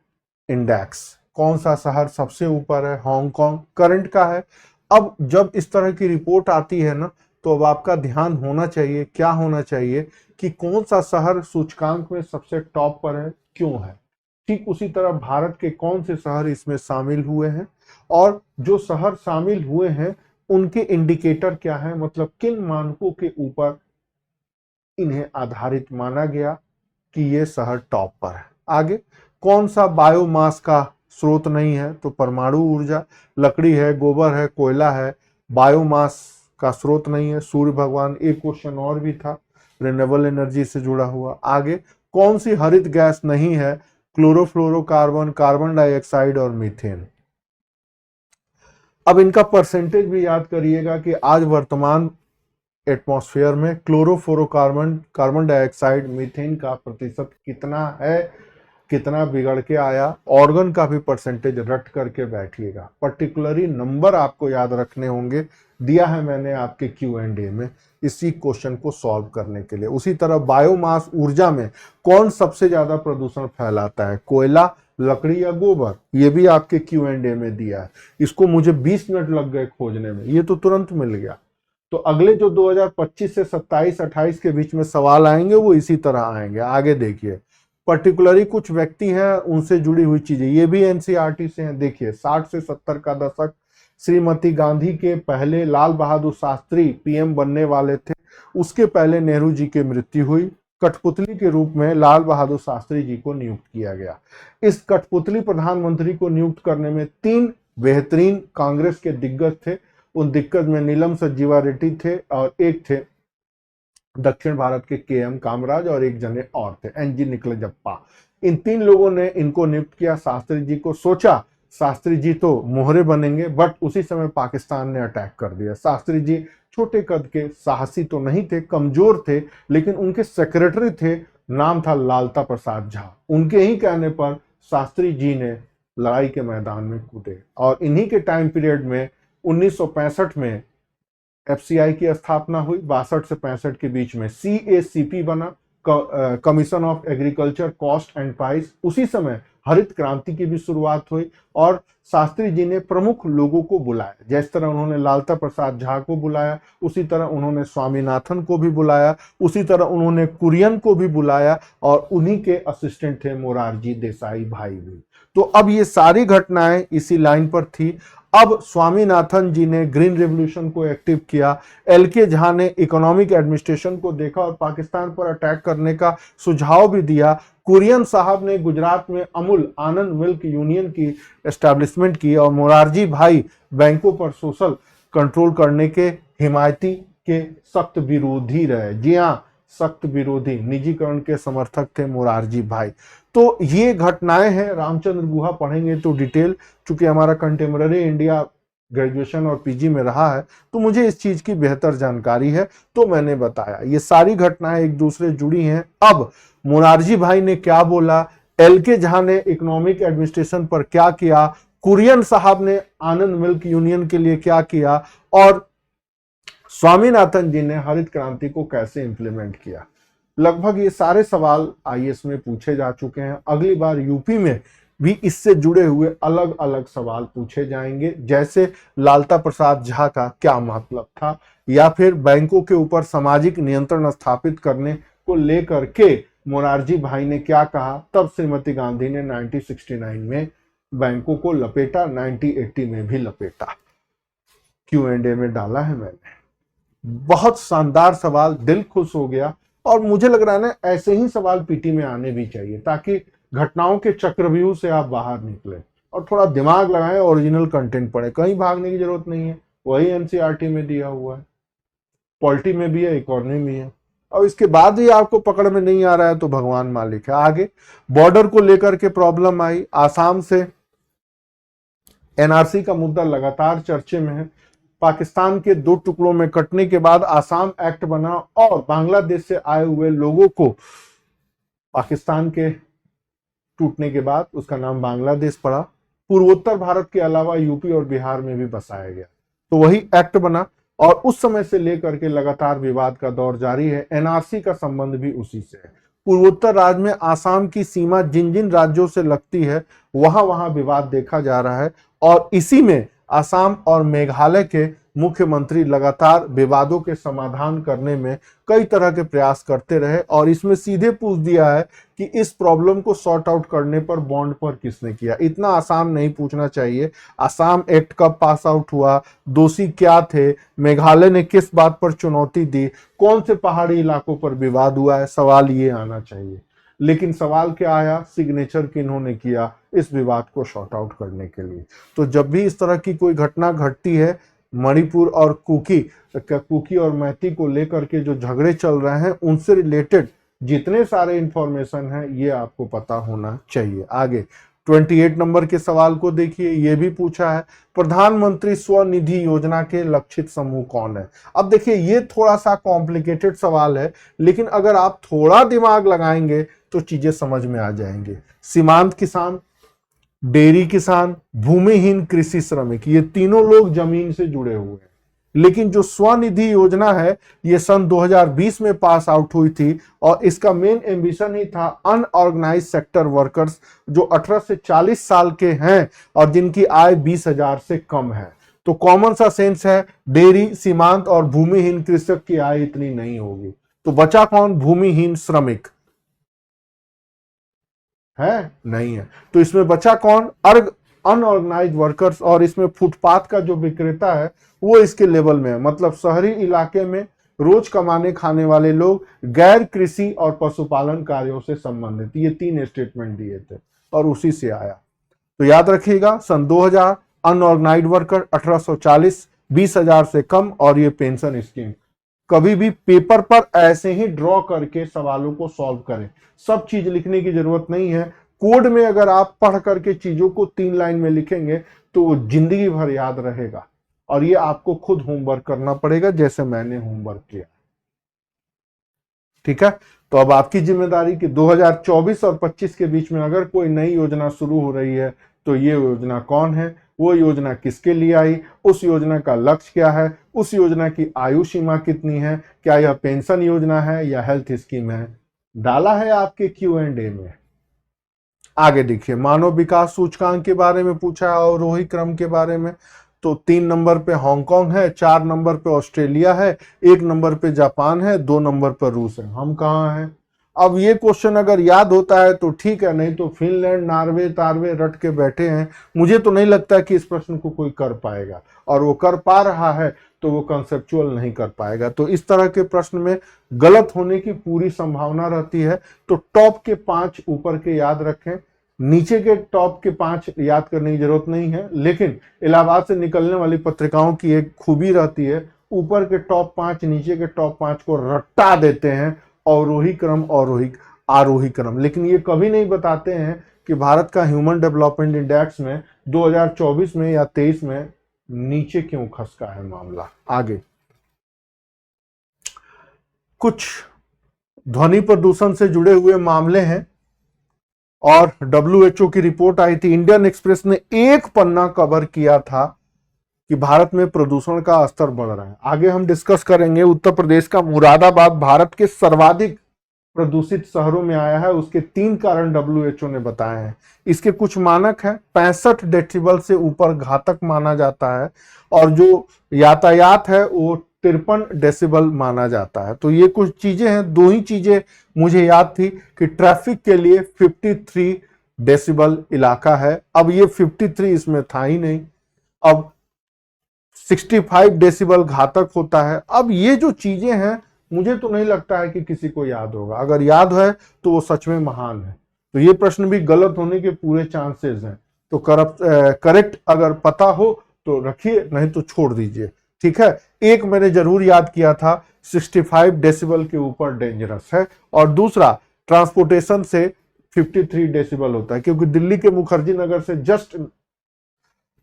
इंडेक्स। कौन सा शहर सबसे ऊपर है, हांगकांग करंट का है। अब जब इस तरह की रिपोर्ट आती है ना, तो अब आपका ध्यान होना चाहिए, क्या होना चाहिए, कि कौन सा शहर सूचकांक में सबसे टॉप पर है, क्यों है। ठीक उसी तरह भारत के कौन से शहर इसमें शामिल हुए हैं, और जो शहर शामिल हुए हैं उनके इंडिकेटर क्या है, मतलब किन मानकों के ऊपर इन्हें आधारित माना गया कि ये शहर टॉप पर है। आगे, कौन सा बायोमास का स्रोत नहीं है, तो परमाणु ऊर्जा, लकड़ी है, गोबर है, कोयला है, बायोमास का स्रोत नहीं है, सूर्य भगवान। एक क्वेश्चन और भी था रिन्यूएबल एनर्जी से जुड़ा हुआ। आगे, कौन सी हरित गैस नहीं है, क्लोरोफ्लोरोकार्बन, कार्बन डाइऑक्साइड और मीथेन। अब इनका परसेंटेज भी याद करिएगा कि आज वर्तमान एटमॉस्फेयर में क्लोरोफ्लोरोकार्बन, कार्बन डाइऑक्साइड, मीथेन का प्रतिशत कितना है, कितना बिगड़ के आया। ऑर्गन का भी परसेंटेज रट करके बैठिएगा, पर्टिकुलरली नंबर आपको याद रखने होंगे, दिया है मैंने आपके Q&A में इसी क्वेश्चन को सॉल्व करने के लिए। उसी तरह बायोमास ऊर्जा में कौन सबसे ज्यादा प्रदूषण फैलाता है, कोयला, लकड़ी या गोबर, ये भी आपके Q&A में दिया है। इसको मुझे 20 मिनट लग गए खोजने में, ये तो तुरंत मिल गया। तो अगले जो 2025 से 27-28 के बीच में सवाल आएंगे वो इसी तरह आएंगे। आगे देखिए, पर्टिकुलरली कुछ व्यक्ति हैं उनसे जुड़ी हुई चीजें, ये भी एनसीईआरटी से हैं। देखिए, 60 से 70 का दशक, श्रीमती गांधी के पहले लाल बहादुर शास्त्री पीएम बनने वाले थे। उसके पहले नेहरू जी की मृत्यु हुई। कठपुतली के रूप में लाल बहादुर शास्त्री जी को नियुक्त किया गया। इस कठपुतली प्रधानमंत्री को नियुक्त करने में 3 बेहतरीन कांग्रेस के दिग्गज थे। उन दिग्गज में नीलम संजीवा रेड्डी थे, और एक थे दक्षिण भारत के केएम कामराज, और एक जने और थे एनजी निकलजप्पा। इन 3 लोगों ने इनको नियुक्त किया। शास्त्री जी को सोचा शास्त्री जी तो मोहरे बनेंगे, बट उसी समय पाकिस्तान ने अटैक कर दिया। शास्त्री जी छोटे कद के, साहसी तो नहीं थे, कमजोर थे, लेकिन उनके सेक्रेटरी थे, नाम था लालता प्रसाद झा। उनके ही कहने पर शास्त्री जी ने लड़ाई के मैदान में कूदे, और इन्हीं के टाइम पीरियड में 1965 में एफसीआई की स्थापना हुई। 62 से 65 के बीच में CACP बना, commission of agriculture cost and price. उसी समय हरित क्रांति की भी शुरुआत हुई, और शास्त्री जी ने प्रमुख लोगों को बुलाया। जिस तरह उन्होंने लालता प्रसाद झा को बुलाया, उसी तरह उन्होंने स्वामीनाथन को भी बुलाया, उसी तरह उन्होंने कुरियन को भी बुलाया, और उन्हीं के असिस्टेंट थे मोरारजी देसाई भाई भी। तो अब ये सारी घटनाएं इसी लाइन पर थी। अब स्वामीनाथन जी ने ग्रीन रेवोल्यूशन को एक्टिव किया, LK झा ने इकोनॉमिक एडमिनिस्ट्रेशन को देखा और पाकिस्तान पर अटैक करने का सुझाव भी दिया। कुरियन साहब ने गुजरात में अमूल आनंद मिल्क यूनियन की एस्टैब्लिशमेंट की, और मोरारजी भाई बैंकों पर सोशल कंट्रोल करने के हिमायती के सख्त विरोधी रहे। जी हाँ, सख्त विरोधी, निजीकरण के समर्थक थे मोरारजी भाई। तो ये घटनाएं हैं। रामचंद्र गुहा पढ़ेंगे तो डिटेल, चूंकि हमारा कंटेम्पररी इंडिया ग्रेजुएशन और पीजी में रहा है, तो मुझे इस चीज की बेहतर जानकारी है, तो मैंने बताया। ये सारी घटनाएं एक दूसरे जुड़ी हैं। अब मोरारजी भाई ने क्या बोला, LK झा ने इकोनॉमिक एडमिनिस्ट्रेशन पर क्या किया, कुरियन साहब ने आनंद मिल्क यूनियन के लिए क्या किया, और स्वामीनाथन जी ने हरित क्रांति को कैसे इंप्लीमेंट किया। लगभग ये सारे सवाल आईएएस में पूछे जा चुके हैं। अगली बार यूपी में भी इससे जुड़े हुए अलग अलग सवाल पूछे जाएंगे, जैसे लालता प्रसाद झा का क्या मतलब था, या फिर बैंकों के ऊपर सामाजिक नियंत्रण स्थापित करने को लेकर के मोरारजी भाई ने क्या कहा। तब श्रीमती गांधी ने 1969 में बैंकों को लपेटा, 1980 में भी लपेटा। Q&A में डाला है मैंने। बहुत शानदार सवाल, दिल खुश हो गया। और मुझे लग रहा है ना, ऐसे ही सवाल पीटी में आने भी चाहिए, ताकि घटनाओं के चक्रव्यूह से आप बाहर निकले और थोड़ा दिमाग लगाएं, ओरिजिनल कंटेंट पढ़े। कहीं भागने की जरूरत नहीं है, वही एनसीईआरटी में दिया हुआ है, पॉलिटी में भी है, इकोनॉमी में है। और इसके बाद ही आपको पकड़ में नहीं आ रहा है तो भगवान मालिक है। आगे बॉर्डर को लेकर के प्रॉब्लम आई। आसाम से एनआरसी का मुद्दा लगातार चर्चे में है। पाकिस्तान के 2 टुकड़ों में कटने के बाद आसाम एक्ट बना और बांग्लादेश से आए हुए लोगों को पाकिस्तान के टूटने के बाद उसका नाम बांग्लादेश पड़ा। पूर्वोत्तर भारत के अलावा यूपी और बिहार में भी बसाया गया, तो वही एक्ट बना। और उस समय से लेकर के लगातार विवाद का दौर जारी है। एनआरसी का संबंध भी उसी से है। पूर्वोत्तर राज्य में आसाम की सीमा जिन जिन राज्यों से लगती है वहां वहां विवाद देखा जा रहा है, और इसी में आसाम और मेघालय के मुख्यमंत्री लगातार विवादों के समाधान करने में कई तरह के प्रयास करते रहे। और इसमें सीधे पूछ दिया है कि इस प्रॉब्लम को सॉर्ट आउट करने पर बॉन्ड पर किसने किया। इतना आसान नहीं पूछना चाहिए। आसाम एक्ट कब पास आउट हुआ, दोषी क्या थे, मेघालय ने किस बात पर चुनौती दी, कौन से पहाड़ी इलाकों पर विवाद हुआ है, सवाल ये आना चाहिए। लेकिन सवाल क्या आया, सिग्नेचर किन्होंने किया इस विवाद को सॉर्ट आउट करने के लिए। तो जब भी इस तरह की कोई घटना घटती है, मणिपुर और कुकी और मैती को लेकर के जो झगड़े चल रहे हैं, उनसे रिलेटेड जितने सारे इंफॉर्मेशन है ये आपको पता होना चाहिए। आगे 28 नंबर के सवाल को देखिए, ये भी पूछा है, प्रधानमंत्री स्वनिधि योजना के लक्षित समूह कौन है। अब देखिए, ये थोड़ा सा कॉम्प्लिकेटेड सवाल है, लेकिन अगर आप थोड़ा दिमाग लगाएंगे तो चीजें समझ में आ जाएंगे। सीमांत किसान, डेयरी किसान, भूमिहीन कृषि श्रमिक, ये तीनों लोग जमीन से जुड़े हुए हैं। लेकिन जो स्वनिधि योजना है ये सन 2020 में पास आउट हुई थी, और इसका मेन एम्बिशन ही था अनऑर्गेनाइज सेक्टर वर्कर्स जो 18 से 40 साल के हैं और जिनकी आय 20,000 से कम है। तो कॉमन सा सेंस है, डेयरी, सीमांत और भूमिहीन कृषक की आय इतनी नहीं होगी। तो बचा कौन, भूमिहीन श्रमिक है, नहीं है। तो इसमें बचा कौन, अनऑर्गेनाइज वर्कर्स। और इसमें फुटपाथ का जो विक्रेता है वो इसके लेवल में है, मतलब शहरी इलाके में रोज कमाने खाने वाले लोग, गैर कृषि और पशुपालन कार्यों से संबंधित। ये 3 स्टेटमेंट दिए थे और उसी से आया। तो याद रखिएगा, सन 2000 अनऑर्गेनाइज वर्कर 1840, 20,000 से कम, और ये पेंशन स्कीम। कभी भी पेपर पर ऐसे ही ड्रॉ करके सवालों को सॉल्व करें, सब चीज लिखने की जरूरत नहीं है। कोड में अगर आप पढ़ करके चीजों को 3 लाइन में लिखेंगे तो वो जिंदगी भर याद रहेगा। और ये आपको खुद होमवर्क करना पड़ेगा, जैसे मैंने होमवर्क किया। ठीक है, तो अब आपकी जिम्मेदारी कि 2024 और 25 के बीच में अगर कोई नई योजना शुरू हो रही है तो ये योजना कौन है, वो योजना किसके लिए आई, उस योजना का लक्ष्य क्या है, उस योजना की आयु सीमा कितनी है, क्या यह पेंशन योजना है या हेल्थ स्कीम है, डाला है आपके Q&A में। आगे देखिए, मानव विकास सूचकांक के बारे में पूछा है, अवरोही क्रम के बारे में। तो 3 नंबर पे हांगकांग है, 4 नंबर पे ऑस्ट्रेलिया है, 1 नंबर पे जापान है, 2 नंबर पर रूस है। हम कहाँ हैं? अब ये क्वेश्चन अगर याद होता है तो ठीक है, नहीं तो फिनलैंड, नॉर्वे तारवे रट के बैठे हैं। मुझे तो नहीं लगता कि इस प्रश्न को कोई कर पाएगा, और वो कर पा रहा है तो वो कंसेप्चुअल नहीं कर पाएगा। तो इस तरह के प्रश्न में गलत होने की पूरी संभावना रहती है। तो टॉप के 5 ऊपर के याद रखें, नीचे के टॉप के 5 याद करने की जरूरत नहीं है। लेकिन इलाहाबाद से निकलने वाली पत्रिकाओं की एक खूबी रहती है, ऊपर के टॉप 5 नीचे के टॉप 5 को रट्टा देते हैं, अवरोही क्रम, आरोही क्रम। लेकिन ये कभी नहीं बताते हैं कि भारत का ह्यूमन डेवलपमेंट इंडेक्स में 2024 में या 23 में नीचे क्यों खसका है मामला। आगे कुछ ध्वनि प्रदूषण से जुड़े हुए मामले हैं। और WHO की रिपोर्ट आई थी, इंडियन एक्सप्रेस ने एक पन्ना कवर किया था कि भारत में प्रदूषण का स्तर बढ़ रहा है। आगे हम डिस्कस करेंगे। उत्तर प्रदेश का मुरादाबाद भारत के सर्वाधिक प्रदूषित शहरों में आया है। उसके 3 कारण WHO ने बताए हैं। इसके कुछ मानक हैं। 65 डेसिबल से ऊपर घातक माना जाता है और जो यातायात है वो 53 डेसिबल माना जाता है। तो ये कुछ चीजें हैं। 2 ही चीजें मुझे याद थी कि ट्रैफिक के लिए 53 डेसिबल इलाका है। अब ये 53 इसमें था ही नहीं। अब 65 डेसिबल घातक होता है। अब ये जो चीजें हैं मुझे तो नहीं लगता है कि किसी को याद होगा। अगर याद है तो वो सच में महान है। तो ये प्रश्न भी गलत होने के पूरे चांसेस हैं। तो करेक्ट अगर पता हो तो रखिए, नहीं तो छोड़ दीजिए। ठीक है। एक मैंने जरूर याद किया था, 65 डेसिबल के ऊपर डेंजरस है। और दूसरा, ट्रांसपोर्टेशन से 53 डेसिबल होता है, क्योंकि दिल्ली के मुखर्जी नगर से जस्ट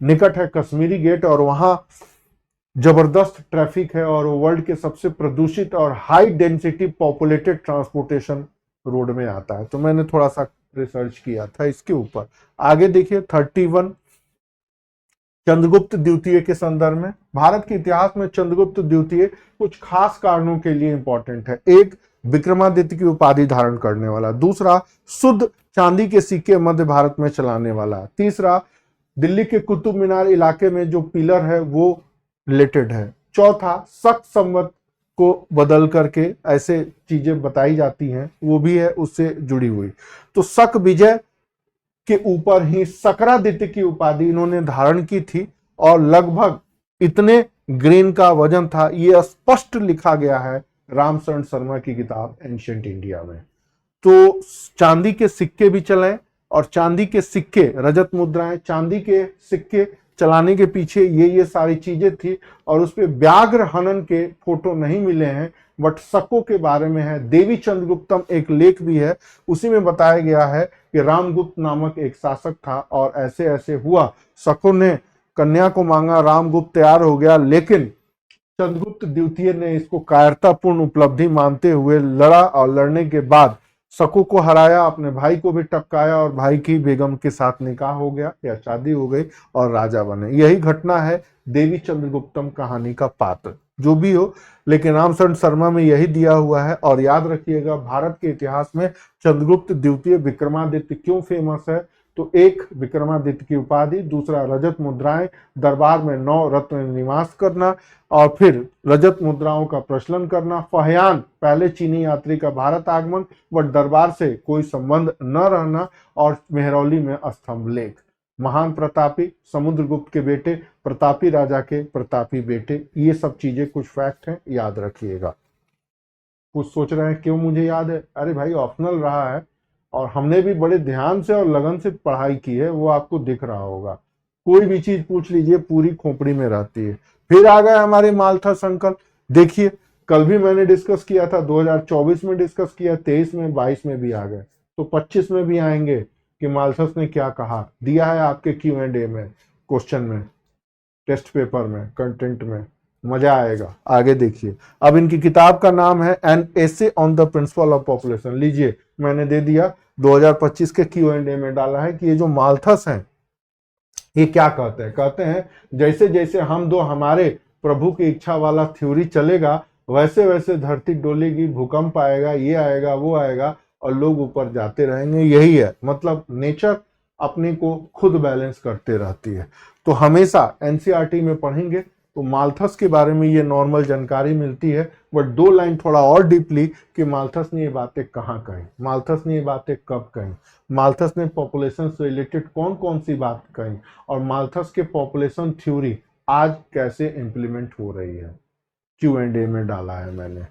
निकट है कश्मीरी गेट और वहां जबरदस्त ट्रैफिक है और वो वर्ल्ड के सबसे प्रदूषित और high density populated transportation road में आता है। तो मैंने थोड़ा सा रिसर्च किया था इसके ऊपर। आगे देखिए 31, चंद्रगुप्त द्वितीय के संदर्भ में। भारत के इतिहास में चंद्रगुप्त द्वितीय कुछ खास कारणों के लिए इंपॉर्टेंट है। एक, विक्रमादित्य की उपाधि धारण करने वाला। दूसरा, शुद्ध चांदी के सिक्के मध्य भारत में चलाने वाला। तीसरा, दिल्ली के कुतुब मीनार इलाके में जो पिलर है वो रिलेटेड है। चौथा, शक संवत को बदल करके ऐसे चीजें बताई जाती हैं, वो भी है उससे जुड़ी हुई। तो शक विजय के ऊपर ही शकरादित्य की उपाधि इन्होंने धारण की थी और लगभग इतने ग्रेन का वजन था। ये स्पष्ट लिखा गया है रामशरण शर्मा की किताब एंशिएंट इंडिया में। तो चांदी के सिक्के भी चले और चांदी के सिक्के, रजत मुद्राएं, चांदी के सिक्के चलाने के पीछे ये सारी चीजें थी। और उस पे व्याघ्र हनन के फोटो नहीं मिले हैं, बट शकों के बारे में है। देवी चंद्रगुप्तम एक लेख भी है, उसी में बताया गया है कि रामगुप्त नामक एक शासक था और ऐसे ऐसे हुआ। शकों ने कन्या को मांगा, रामगुप्त तैयार हो गया, लेकिन चंद्रगुप्त द्वितीय ने इसको कायरतापूर्ण उपलब्धि मानते हुए लड़ा और लड़ने के बाद शकों को हराया, अपने भाई को भी टपकाया और भाई की बेगम के साथ निकाह हो गया या शादी हो गई और राजा बने। यही घटना है देवी चंद्रगुप्तम कहानी का पात्र। जो भी हो, लेकिन रामशरण शर्मा में यही दिया हुआ है। और याद रखिएगा, भारत के इतिहास में चंद्रगुप्त द्वितीय विक्रमादित्य क्यों फेमस है? तो एक, विक्रमादित्य की उपाधि, दूसरा रजत मुद्राएं, दरबार में 9 रत्न निवास करना और फिर रजत मुद्राओं का प्रचलन करना, फहयान पहले चीनी यात्री का भारत आगमन बट दरबार से कोई संबंध न रहना, और मेहरौली में स्तंभ लेख। महान प्रतापी, समुद्रगुप्त के बेटे, प्रतापी राजा के प्रतापी बेटे। ये सब चीजें कुछ फैक्ट हैं, याद रखिएगा। कुछ सोच रहे हैं क्यों मुझे याद है? अरे भाई, ऑप्शनल रहा है और हमने भी बड़े ध्यान से और लगन से पढ़ाई की है, वो आपको दिख रहा होगा। कोई भी चीज पूछ लीजिए पूरी खोपड़ी में रहती है। फिर आ गए हमारे मालथस अंकल। देखिए, कल भी मैंने डिस्कस किया था, 2024 में डिस्कस किया, 23 में, 22 में भी आ गए, तो 25 में भी आएंगे कि मालथस ने क्या कहा। दिया है आपके Q&A में, क्वेश्चन में, टेस्ट पेपर में, कंटेंट में। मजा आएगा। आगे देखिए। अब इनकी किताब का नाम है an essay on the principle of population. लीजिए, मैंने दे दिया, 2025 के Q&A में डाला है कि ये जो मालथस हैं ये क्या कहते हैं। कहते हैं जैसे जैसे हम दो हमारे प्रभु की इच्छा वाला थ्योरी चलेगा, वैसे वैसे धरती डोलेगी, भूकंप आएगा, ये आएगा, वो आएगा और लोग ऊपर जाते रहेंगे। यही है मतलब, नेचर अपने को खुद बैलेंस करते रहती है। तो हमेशा NCERT में पढ़ेंगे तो मालथस के बारे में ये नॉर्मल जानकारी मिलती है, बट 2 लाइन थोड़ा और डीपली कि मालथस ने ये बातें कहाँ कही, मालथस ने ये बातें कब कही, मालथस ने पॉपुलेशन से रिलेटेड कौन कौन सी बात कही, और मालथस के पॉपुलेशन थ्योरी आज कैसे इंप्लीमेंट हो रही है। Q&A में डाला है मैंने।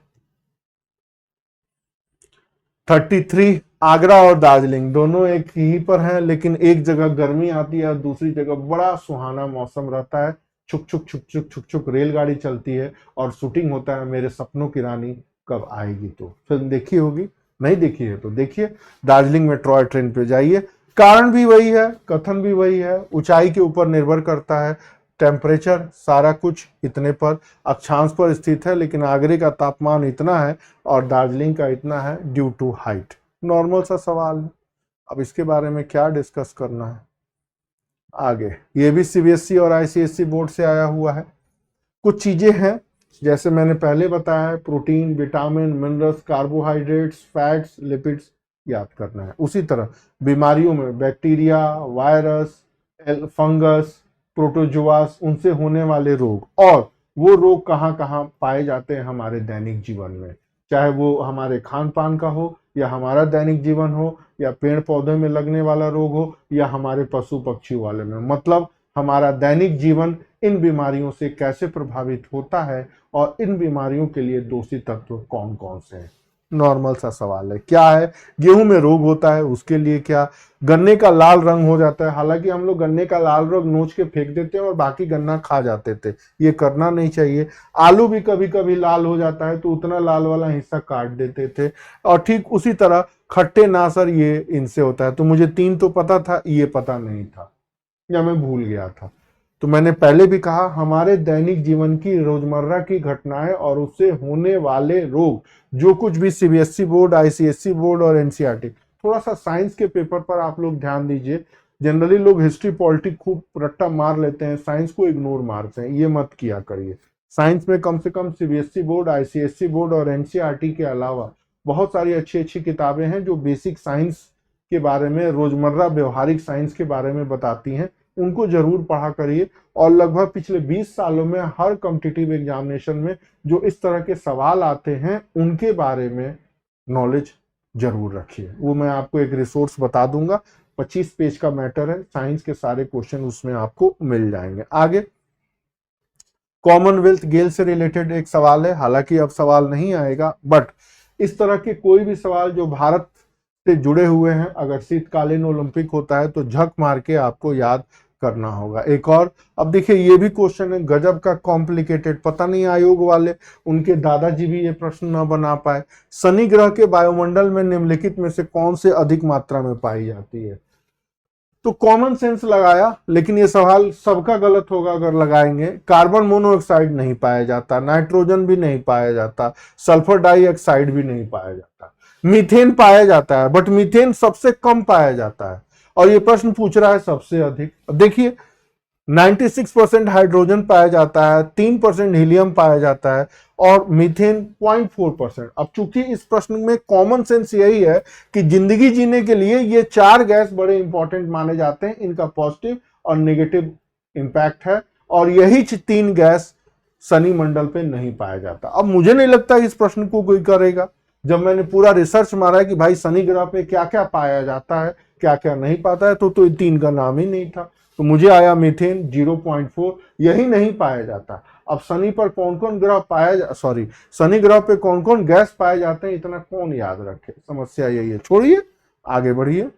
33, आगरा और दार्जिलिंग दोनों एक ही पर हैं, लेकिन एक जगह गर्मी आती है और दूसरी जगह बड़ा सुहाना मौसम रहता है। छुक छुक छुक छुक छुक छुक रेलगाड़ी चलती है और शूटिंग होता है मेरे सपनों की रानी कब आएगी। तो फिल्म देखी होगी, नहीं देखी है तो देखिए। दार्जिलिंग में टॉय ट्रेन पे जाइए। कारण भी वही है, कथन भी वही है, ऊंचाई के ऊपर निर्भर करता है, टेम्परेचर सारा कुछ इतने पर अक्षांश पर स्थित है, लेकिन आगरे का तापमान इतना है और दार्जिलिंग का इतना है ड्यू टू हाइट। नॉर्मल सा सवाल है। अब इसके बारे में क्या डिस्कस करना है आगे, ये भी सीबीएसई और आईसीएसई बोर्ड से आया हुआ है। कुछ चीजें हैं जैसे मैंने पहले बताया है, protein, vitamin, minerals, carbohydrates, fats, lipids याद करना है। उसी तरह बीमारियों में बैक्टीरिया, वायरस, फंगस, प्रोटोजोआस, उनसे होने वाले रोग, और वो रोग कहाँ कहाँ पाए जाते हैं हमारे दैनिक जीवन में, चाहे वो हमारे खान पान का हो, या हमारा दैनिक जीवन हो, या पेड़ पौधे में लगने वाला रोग हो, या हमारे पशु पक्षी वाले में। मतलब हमारा दैनिक जीवन इन बीमारियों से कैसे प्रभावित होता है, और इन बीमारियों के लिए दोषी तत्व कौन कौन से हैं। नॉर्मल सा सवाल है। क्या है, गेहूं में रोग होता है, उसके लिए क्या। गन्ने का लाल रंग हो जाता है, हालांकि हम लोग गन्ने का लाल रंग नोच के फेंक देते हैं और बाकी गन्ना खा जाते थे, ये करना नहीं चाहिए। आलू भी कभी कभी लाल हो जाता है, तो उतना लाल वाला हिस्सा काट देते थे। और ठीक उसी तरह खट्टे नासर, ये इनसे होता है। तो मुझे 3 तो पता था, ये पता नहीं था या मैं भूल गया था। तो मैंने पहले भी कहा, हमारे दैनिक जीवन की रोजमर्रा की घटनाएं और उससे होने वाले रोग, जो कुछ भी सीबीएसई बोर्ड, आईसीएसई बोर्ड और एनसीईआरटी, थोड़ा सा साइंस के पेपर पर आप लोग ध्यान दीजिए। जनरली लोग हिस्ट्री पॉलिटिक्स खूब रट्टा मार लेते हैं, साइंस को इग्नोर मारते हैं, ये मत किया करिए। साइंस में कम से कम सीबीएसई बोर्ड, आईसीएसई बोर्ड और एनसीईआरटी के अलावा बहुत सारी अच्छी अच्छी किताबें हैं जो बेसिक साइंस के बारे में, रोजमर्रा व्यवहारिक साइंस के बारे में बताती हैं, उनको जरूर पढ़ा करिए। और लगभग पिछले 20 सालों में हर कॉम्पिटिटिव एग्जामिनेशन में जो इस तरह के सवाल आते हैं, उनके बारे में नॉलेज जरूर रखिए। वो मैं आपको एक रिसोर्स बता दूंगा, 25 पेज का मैटर है, साइंस के सारे क्वेश्चन उसमें आपको मिल जाएंगे। आगे कॉमनवेल्थ गेल से रिलेटेड एक सवाल है, हालांकि अब सवाल नहीं आएगा, बट इस तरह के कोई भी सवाल जो भारत से जुड़े हुए हैं, अगर शीतकालीन ओलंपिक होता है तो झक मार के आपको याद करना होगा। एक और, अब देखिए ये भी क्वेश्चन है गजब का कॉम्प्लिकेटेड, पता नहीं आयोग वाले, उनके दादाजी भी ये प्रश्न न बना पाए। शनि ग्रह के वायुमंडल में निम्नलिखित में से कौन से अधिक मात्रा में पाई जाती है। तो कॉमन सेंस लगाया, लेकिन ये सवाल सबका गलत होगा अगर लगाएंगे। कार्बन मोनोऑक्साइड नहीं पाया जाता, नाइट्रोजन भी नहीं पाया जाता, सल्फर डाइऑक्साइड भी नहीं पाया जाता, मीथेन पाया जाता है, बट मीथेन सबसे कम पाया जाता है। और ये प्रश्न पूछ रहा है सबसे अधिक। देखिए 96% हाइड्रोजन पाया जाता है, 3% हीलियम पाया जाता है, और मीथेन 0.4%। अब चूंकि इस प्रश्न में कॉमन सेंस यही है कि जिंदगी जीने के लिए ये 4 गैस बड़े इंपॉर्टेंट माने जाते हैं, इनका पॉजिटिव और नेगेटिव इंपैक्ट है, और यही 3 गैस शनि मंडल पे नहीं पाया जाता। अब मुझे नहीं लगता इस प्रश्न को कोई करेगा। जब मैंने पूरा रिसर्च मारा है कि भाई शनि ग्रह पे क्या क्या पाया जाता है, क्या क्या नहीं पाता है, तो 3 का नाम ही नहीं था। तो मुझे आया मीथेन 0.4, यही नहीं पाया जाता। अब शनि पर कौन कौन ग्रह शनि ग्रह पे कौन कौन गैस पाए जाते हैं, इतना कौन याद रखे, समस्या यही है। छोड़िए, आगे बढ़िए।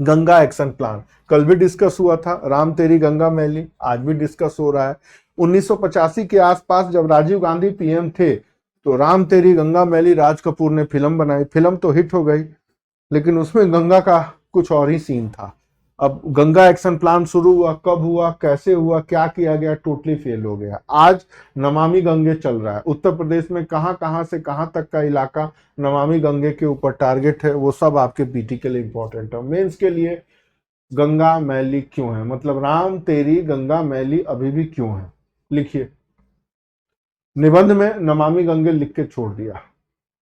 गंगा एक्शन प्लान कल भी डिस्कस हुआ था, राम तेरी गंगा मैली, आज भी डिस्कस हो रहा है। 1985 के आसपास जब राजीव गांधी पीएम थे, तो राम तेरी गंगा मैली राज कपूर ने फिल्म बनाई। फिल्म तो हिट हो गई, लेकिन उसमें गंगा का कुछ और ही सीन था। अब गंगा एक्शन प्लान शुरू हुआ, कब हुआ, कैसे हुआ, क्या किया गया, टोटली फेल हो गया। आज नमामि गंगे चल रहा है। उत्तर प्रदेश में कहां से कहां तक का इलाका नमामि गंगे के ऊपर टारगेट है, वो सब आपके पीटी के लिए इंपॉर्टेंट है। मेंस के लिए गंगा मैली क्यों है, मतलब राम तेरी गंगा मैली अभी भी क्यों है, लिखिए। निबंध में नमामि गंगे लिख के छोड़ दिया,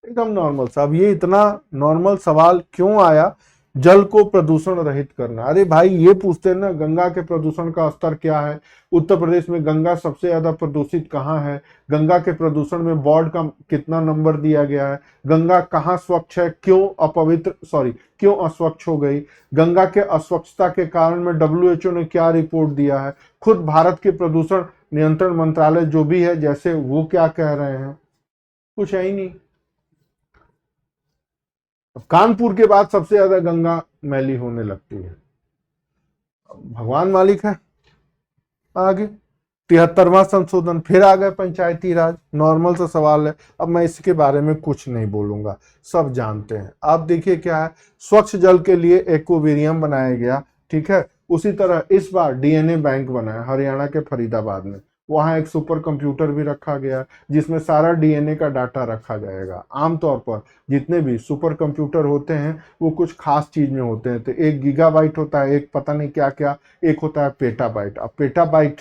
एकदम नॉर्मल सा। अब ये इतना नॉर्मल सवाल क्यों आया, जल को प्रदूषण रहित करना। अरे भाई ये पूछते हैं ना, गंगा के प्रदूषण का स्तर क्या है, उत्तर प्रदेश में गंगा सबसे ज्यादा प्रदूषित कहाँ है, गंगा के प्रदूषण में बोर्ड का कितना नंबर दिया गया है, गंगा कहाँ स्वच्छ है, क्यों अस्वच्छ हो गई, गंगा के अस्वच्छता के कारण में WHO ने क्या रिपोर्ट दिया है, खुद भारत के प्रदूषण नियंत्रण मंत्रालय जो भी है जैसे, वो क्या कह रहे हैं, कुछ है ही नहीं। कानपुर के बाद सबसे ज्यादा गंगा मैली होने लगती है। भगवान मालिक है। आगे 73वां संशोधन फिर आ गए, पंचायती राज, नॉर्मल सा सवाल है। अब मैं इसके बारे में कुछ नहीं बोलूंगा, सब जानते हैं। आप देखिए क्या है, स्वच्छ जल के लिए एक्वेरियम बनाया गया, ठीक है। उसी तरह इस बार DNA बैंक बना है हरियाणा के फरीदाबाद में, वहां एक सुपर कंप्यूटर भी रखा गया जिसमें सारा डीएनए का डाटा रखा जाएगा। आमतौर पर जितने भी सुपर कंप्यूटर होते हैं वो कुछ खास चीज में होते हैं। तो 1 गीगाबाइट होता है, एक पता नहीं क्या क्या, एक होता है पेटाबाइट। अब पेटाबाइट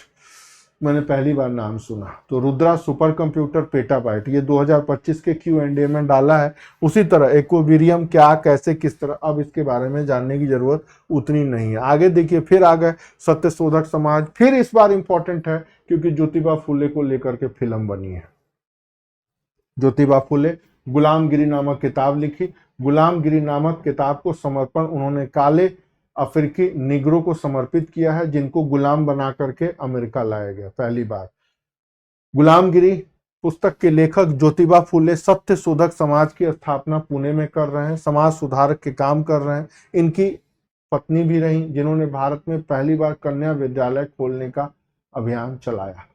मैंने पहली बार नाम सुना। तो रुद्रा सुपर कंप्यूटर पेटाबाइट, ये 2025 के Q&A में डाला है। उसी तरह एक्विरियम क्या, कैसे, किस तरह, अब इसके बारे में जानने की जरूरत उतनी नहीं है। आगे देखिए, फिर आ गए सत्यशोधक समाज। फिर इस बार इंपॉर्टेंट है क्योंकि ज्योतिबा फुले को लेकर के फिल्म बनी है। ज्योतिबा फुले गुलामगिरी नामक किताब लिखी। गुलामगिरी नामक किताब को समर्पण उन्होंने काले अफ्रीकी निगरों को समर्पित किया है जिनको गुलाम बना करके अमेरिका लाया गया पहली बार। गुलामगिरी पुस्तक के लेखक ज्योतिबा फुले सत्य शोधक समाज की स्थापना पुणे में कर रहे हैं, समाज सुधारक के काम कर रहे हैं। इनकी पत्नी भी रही जिन्होंने भारत में पहली बार कन्या विद्यालय खोलने का अभियान चलाया।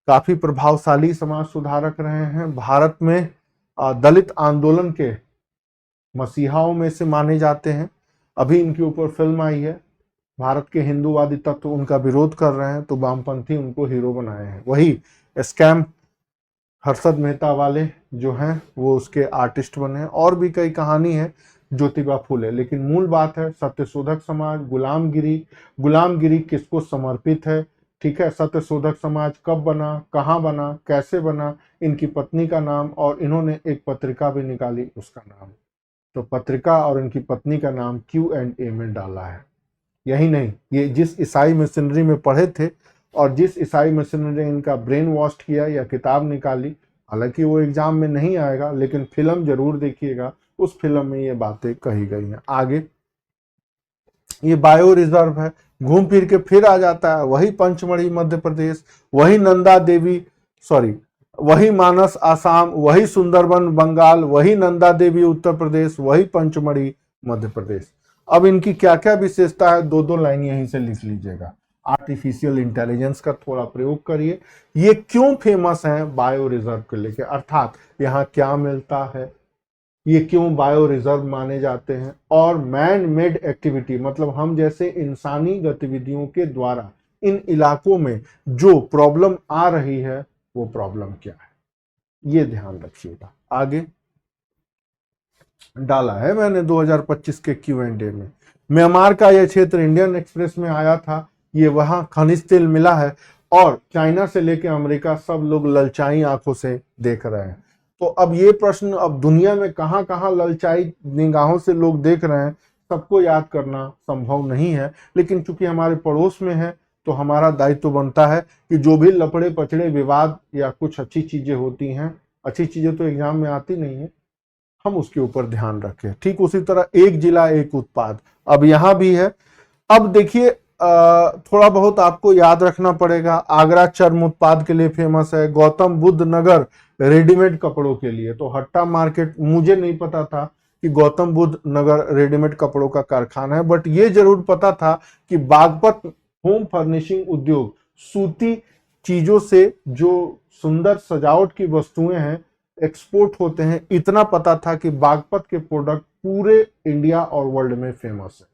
काफी प्रभावशाली समाज सुधारक रहे हैं। भारत में दलित आंदोलन के मसीहाओं में से माने जाते हैं। अभी इनके ऊपर फिल्म आई है। भारत के हिंदूवादी तत्व उनका विरोध कर रहे हैं तो वामपंथी उनको हीरो बनाए हैं। वही स्कैम हर्षद मेहता वाले जो हैं वो उसके आर्टिस्ट बने हैं। और भी कई कहानी है ज्योतिबा फुले, लेकिन मूल बात है सत्यशोधक समाज, गुलामगिरी। गुलामगिरी किसको समर्पित है, ठीक है, सत्यशोधक समाज कब बना, कहाँ बना, कैसे बना, इनकी पत्नी का नाम, और इन्होंने एक पत्रिका भी निकाली उसका नाम। तो पत्रिका और इनकी पत्नी का नाम Q&A में डाला है। यही नहीं, ये जिस ईसाई मिशनरी में पढ़े थे और जिस ईसाई मिशनरी ने इनका ब्रेन वॉश किया या किताब निकाली, हालांकि वो एग्जाम में नहीं आएगा लेकिन फिल्म जरूर देखिएगा, उस फिल्म में ये बातें कही गई हैं। आगे ये बायो रिजर्व है, घूम फिर के फिर आ जाता है वही पंचमढ़ी मध्य प्रदेश, वही नंदा देवी वही मानस आसाम, वही सुंदरबन बंगाल, वही नंदा देवी उत्तर प्रदेश, वही पंचमढ़ी मध्य प्रदेश। अब इनकी क्या क्या विशेषता है, दो दो लाइन यहीं से लिख लीजिएगा। आर्टिफिशियल इंटेलिजेंस का थोड़ा प्रयोग करिए। ये क्यों फेमस है बायो रिजर्व को लेकर, अर्थात यहाँ क्या मिलता है, ये क्यों बायो रिजर्व माने जाते हैं, और मैन मेड एक्टिविटी मतलब हम जैसे इंसानी गतिविधियों के द्वारा इन इलाकों में जो प्रॉब्लम आ रही है वो प्रॉब्लम क्या है, ये ध्यान रखिएगा। आगे डाला है मैंने 2025 के Q&A में। म्यांमार का यह क्षेत्र इंडियन एक्सप्रेस में आया था। ये वहां खनिज तेल मिला है और चाइना से लेकर अमेरिका सब लोग ललचाई आंखों से देख रहे हैं। तो अब ये प्रश्न, अब दुनिया में कहां कहां ललचाई निगाहों से लोग देख रहे हैं, सबको याद करना संभव नहीं है, लेकिन चूंकि हमारे पड़ोस में है तो हमारा दायित्व बनता है कि जो भी लपड़े पचड़े विवाद या कुछ अच्छी चीजें होती हैं, अच्छी चीजें तो एग्जाम में आती नहीं है, हम उसके ऊपर ध्यान रखें। ठीक उसी तरह एक जिला एक उत्पाद अब यहां भी है। अब देखिए थोड़ा बहुत आपको याद रखना पड़ेगा। आगरा चर्म उत्पाद के लिए फेमस है, गौतम बुद्ध नगर रेडीमेड कपड़ों के लिए। तो हट्टा मार्केट, मुझे नहीं पता था कि गौतम बुद्ध नगर रेडीमेड कपड़ों का कारखाना है, बट ये जरूर पता था कि बागपत होम फर्निशिंग उद्योग सूती चीजों से जो सुंदर सजावट की वस्तुएं हैं एक्सपोर्ट होते हैं, इतना पता था कि बागपत के प्रोडक्ट पूरे इंडिया और वर्ल्ड में फेमस है,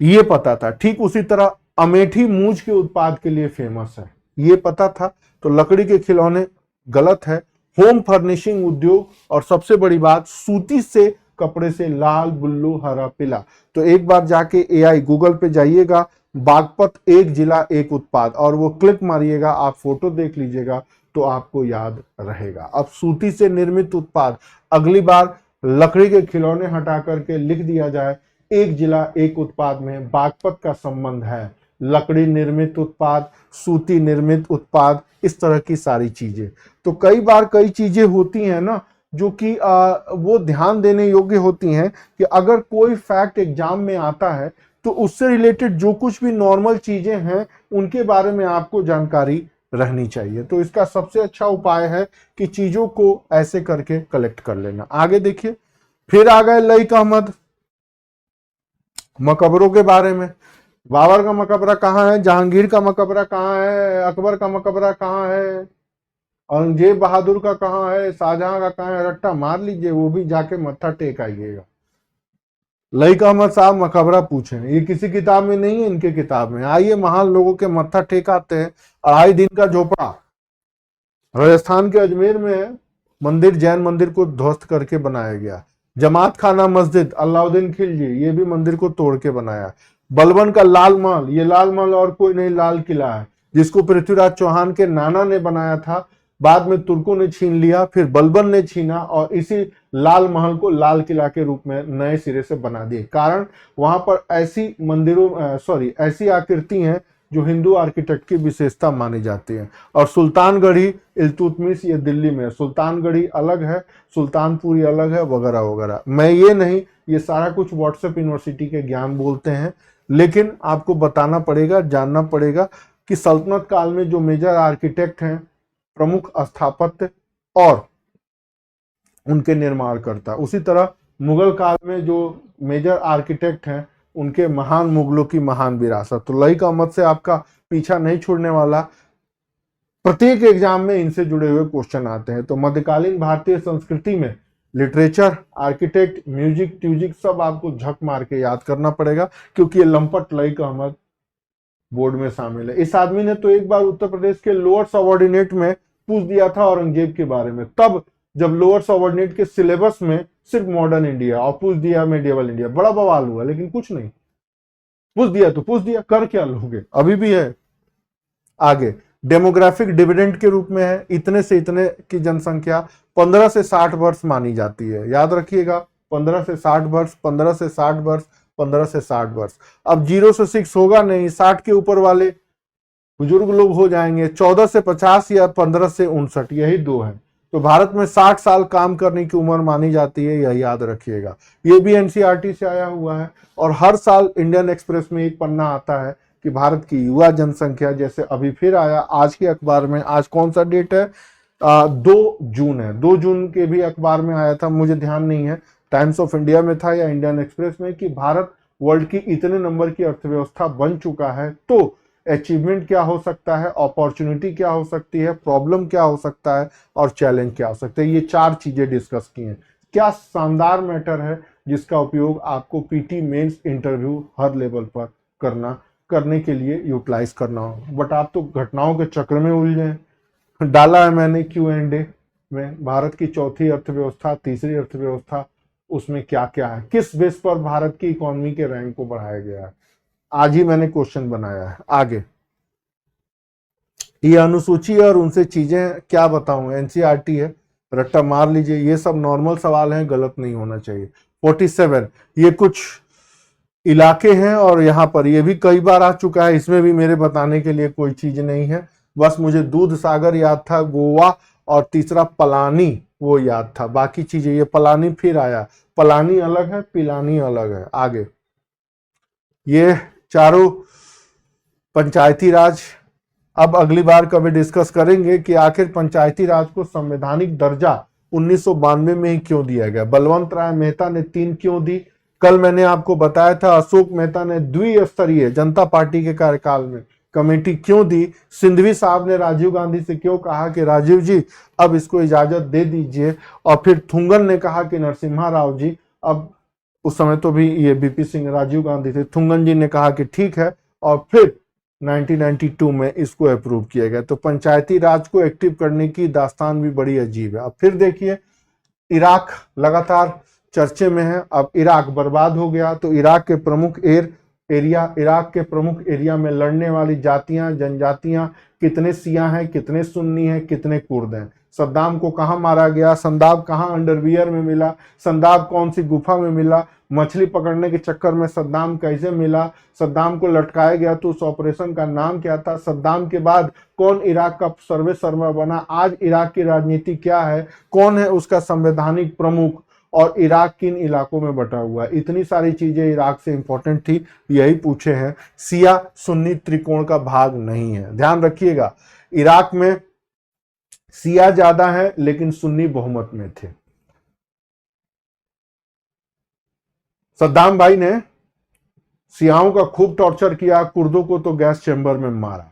ये पता था। ठीक उसी तरह अमेठी मूंज के उत्पाद के लिए फेमस है, ये पता था। तो लकड़ी के खिलौने गलत है, होम फर्निशिंग उद्योग, और सबसे बड़ी बात सूती से कपड़े से लाल बुल्लू हरा पीला। तो एक बार जाके AI गूगल पे जाइएगा, बागपत एक जिला एक उत्पाद, और वो क्लिक मारिएगा, आप फोटो देख लीजिएगा तो आपको याद रहेगा। अब सूती से निर्मित उत्पाद, अगली बार लकड़ी के खिलौने हटा करके लिख दिया जाए एक जिला एक उत्पाद में बागपत का संबंध है। लकड़ी निर्मित उत्पाद, सूती निर्मित उत्पाद, इस तरह की सारी चीजें। तो कई बार कई चीजें होती हैं ना जो कि वो ध्यान देने योग्य होती हैं कि अगर कोई फैक्ट एग्जाम में आता है तो उससे रिलेटेड जो कुछ भी नॉर्मल चीजें हैं उनके बारे में आपको जानकारी रहनी चाहिए। तो इसका सबसे अच्छा उपाय है कि चीजों को ऐसे करके कलेक्ट कर लेना। आगे देखिए, फिर आ गए लईक अहमद मकबरों के बारे में। बाबर का मकबरा कहाँ है, जहांगीर का मकबरा कहाँ है, अकबर का मकबरा कहाँ है, औरंगजेब बहादुर का कहाँ है, शाहजहां का कहाँ है, रट्टा मार लीजिए, वो भी जाके मत्था टेक आइएगा। लईक अहमद साहब मकबरा पूछे, ये किसी किताब में नहीं है, इनके किताब में। आइए महान लोगों के मत्था टेकाते हैं। 2.5 दिन का झोपड़ा राजस्थान के अजमेर में है, मंदिर जैन मंदिर को ध्वस्त करके बनाया गया। जमात खाना मस्जिद अलाउद्दीन खिलजी, ये भी मंदिर को तोड़ के बनाया। बलबन का लाल महल, ये लाल महल और कोई नहीं लाल किला है, जिसको पृथ्वीराज चौहान के नाना ने बनाया था, बाद में तुर्कों ने छीन लिया, फिर बलबन ने छीना और इसी लाल महल को लाल किला के रूप में नए सिरे से बना दिए। कारण वहां पर ऐसी ऐसी आकृति हैं जो हिंदू आर्किटेक्ट की विशेषता मानी जाती है। और सुल्तानगढ़ी इल्तुतमिश, ये दिल्ली में है। सुल्तानगढ़ी अलग है, सुल्तानपुरी अलग है, वगैरह वगैरह। मैं ये नहीं, ये सारा कुछ व्हाट्सएप यूनिवर्सिटी के ज्ञान बोलते हैं, लेकिन आपको बताना पड़ेगा, जानना पड़ेगा कि सल्तनत काल में जो मेजर आर्किटेक्ट हैं, प्रमुख स्थापत्य और उनके निर्माणकर्ता, उसी तरह मुगल काल में जो मेजर आर्किटेक्ट हैं, उनके महान मुगलों की महान विरासत। तो लईक अहमद से आपका पीछा नहीं छोड़ने वाला, प्रत्येक एग्जाम में इनसे जुड़े हुए क्वेश्चन आते हैं। तो मध्यकालीन भारतीय संस्कृति में लिटरेचर, आर्किटेक्ट, म्यूजिक ट्यूजिक सब आपको झक मार के याद करना पड़ेगा, क्योंकि ये लंपट लईक अहमद बोर्ड में शामिल है। इस आदमी ने तो एक बार उत्तर प्रदेश के लोअर सबऑर्डिनेट में पूछ दिया था औरंगजेब के बारे में, तब जब लोअर सबऑर्डिनेट के सिलेबस में सिर्फ मॉडर्न इंडिया और पूछ दिया मेडिएवल इंडिया, बड़ा बवाल हुआ। लेकिन कुछ नहीं, पूछ दिया तो पूछ दिया, कर क्या लोगे, अभी भी है। आगे डेमोग्राफिक डिविडेंड के रूप में है, इतने से इतने की जनसंख्या 15 से 60 वर्ष मानी जाती है। याद रखिएगा, 15 से 60 वर्ष, 15 से 60 वर्ष, 15 से 60 वर्ष। अब 0 से 6 होगा नहीं, 60 के ऊपर वाले बुजुर्ग लोग हो जाएंगे। 14 से 50 या 15 से 59, यही दो है। तो भारत में 60 साल काम करने की उम्र मानी जाती है, यह याद रखिएगा। ये भी एनसीईआरटी से आया हुआ है। और हर साल इंडियन एक्सप्रेस में एक पन्ना आता है कि भारत की युवा जनसंख्या, जैसे अभी फिर आया आज के अखबार में, आज कौन सा डेट है, 2 जून है, 2 जून के भी अखबार में आया था, मुझे ध्यान नहीं है टाइम्स ऑफ इंडिया में था या इंडियन एक्सप्रेस में, कि भारत वर्ल्ड की इतने नंबर की अर्थव्यवस्था बन चुका है, तो अचीवमेंट क्या हो सकता है, अपॉर्चुनिटी क्या हो सकती है, प्रॉब्लम क्या हो सकता है और चैलेंज क्या हो सकता है। ये 4 चीजें डिस्कस की हैं। क्या शानदार मैटर है, जिसका उपयोग आपको पीटी मेंस इंटरव्यू हर लेवल पर करने के लिए यूटिलाइज करना हो। बट आप तो घटनाओं के चक्र में उलझे हैं। डाला है मैंने Q&A में, भारत की चौथी अर्थव्यवस्था, तीसरी अर्थव्यवस्था, उसमें क्या क्या है, किस बेस पर भारत की इकोनॉमी के रैंक को बढ़ाया गया है, आज ही मैंने क्वेश्चन बनाया है। आगे ये अनुसूची और उनसे चीजें क्या बताऊं, एनसीईआरटी है, रट्टा मार लीजिए। ये सब नॉर्मल सवाल हैं, गलत नहीं होना चाहिए। 47 ये कुछ इलाके हैं और यहाँ पर ये भी कई बार आ चुका है, इसमें भी मेरे बताने के लिए कोई चीज नहीं है। बस मुझे दूध सागर याद था, गोवा, और तीसरा पलानी वो याद था। बाकी चीजें, ये पलानी फिर आया, पलानी अलग है, पिलानी अलग है। आगे ये चारों पंचायती राज, अब अगली बार कभी डिस्कस करेंगे कि आखिर पंचायती राज को संवैधानिक दर्जा 1992 में ही क्यों दिया गया। बलवंत राय मेहता ने 3 क्यों दी, कल मैंने आपको बताया था। अशोक मेहता ने द्विस्तरीय जनता पार्टी के कार्यकाल में कमेटी क्यों दी। सिंधवी साहब ने राजीव गांधी से क्यों कहा कि राजीव जी अब इसको इजाजत दे दीजिए, और फिर थुंगन ने कहा कि नरसिम्हा राव जी अब, उस समय तो भी ये बीपी सिंह राजीव गांधी थे, थुंगन जी ने कहा कि ठीक है, और फिर 1992 में इसको अप्रूव किया गया। तो पंचायती राज को एक्टिव करने की दास्तान भी बड़ी अजीब है। अब फिर देखिए, इराक लगातार चर्चे में है। अब इराक बर्बाद हो गया, तो इराक के प्रमुख इराक के प्रमुख एरिया में लड़ने वाली जातियां, जनजातियां, कितने सिया हैं, कितने सुन्नी हैं, कितने कुर्द हैं। सद्दाम को कहां मारा गया, संदाब कहां अंडरवियर में मिला, संदाब कौन सी गुफा में मिला, मछली पकड़ने के चक्कर में सद्दाम कैसे मिला, सद्दाम को लटकाया गया तो उस ऑपरेशन का नाम क्या था, सद्दाम के बाद कौन इराक का सर्वे सर्वा बना, आज इराक की राजनीति क्या है, कौन है उसका संवैधानिक प्रमुख, और इराक किन इलाकों में बटा हुआ है। इतनी सारी चीजें इराक से इंपॉर्टेंट थी, यही पूछे हैं। सिया सुन्नी त्रिकोण का भाग नहीं है, ध्यान रखिएगा। इराक में सिया ज्यादा है लेकिन सुन्नी बहुमत में थे। सद्दाम भाई ने सियाओं का खूब टॉर्चर किया, कुर्दों को तो गैस चैम्बर में मारा।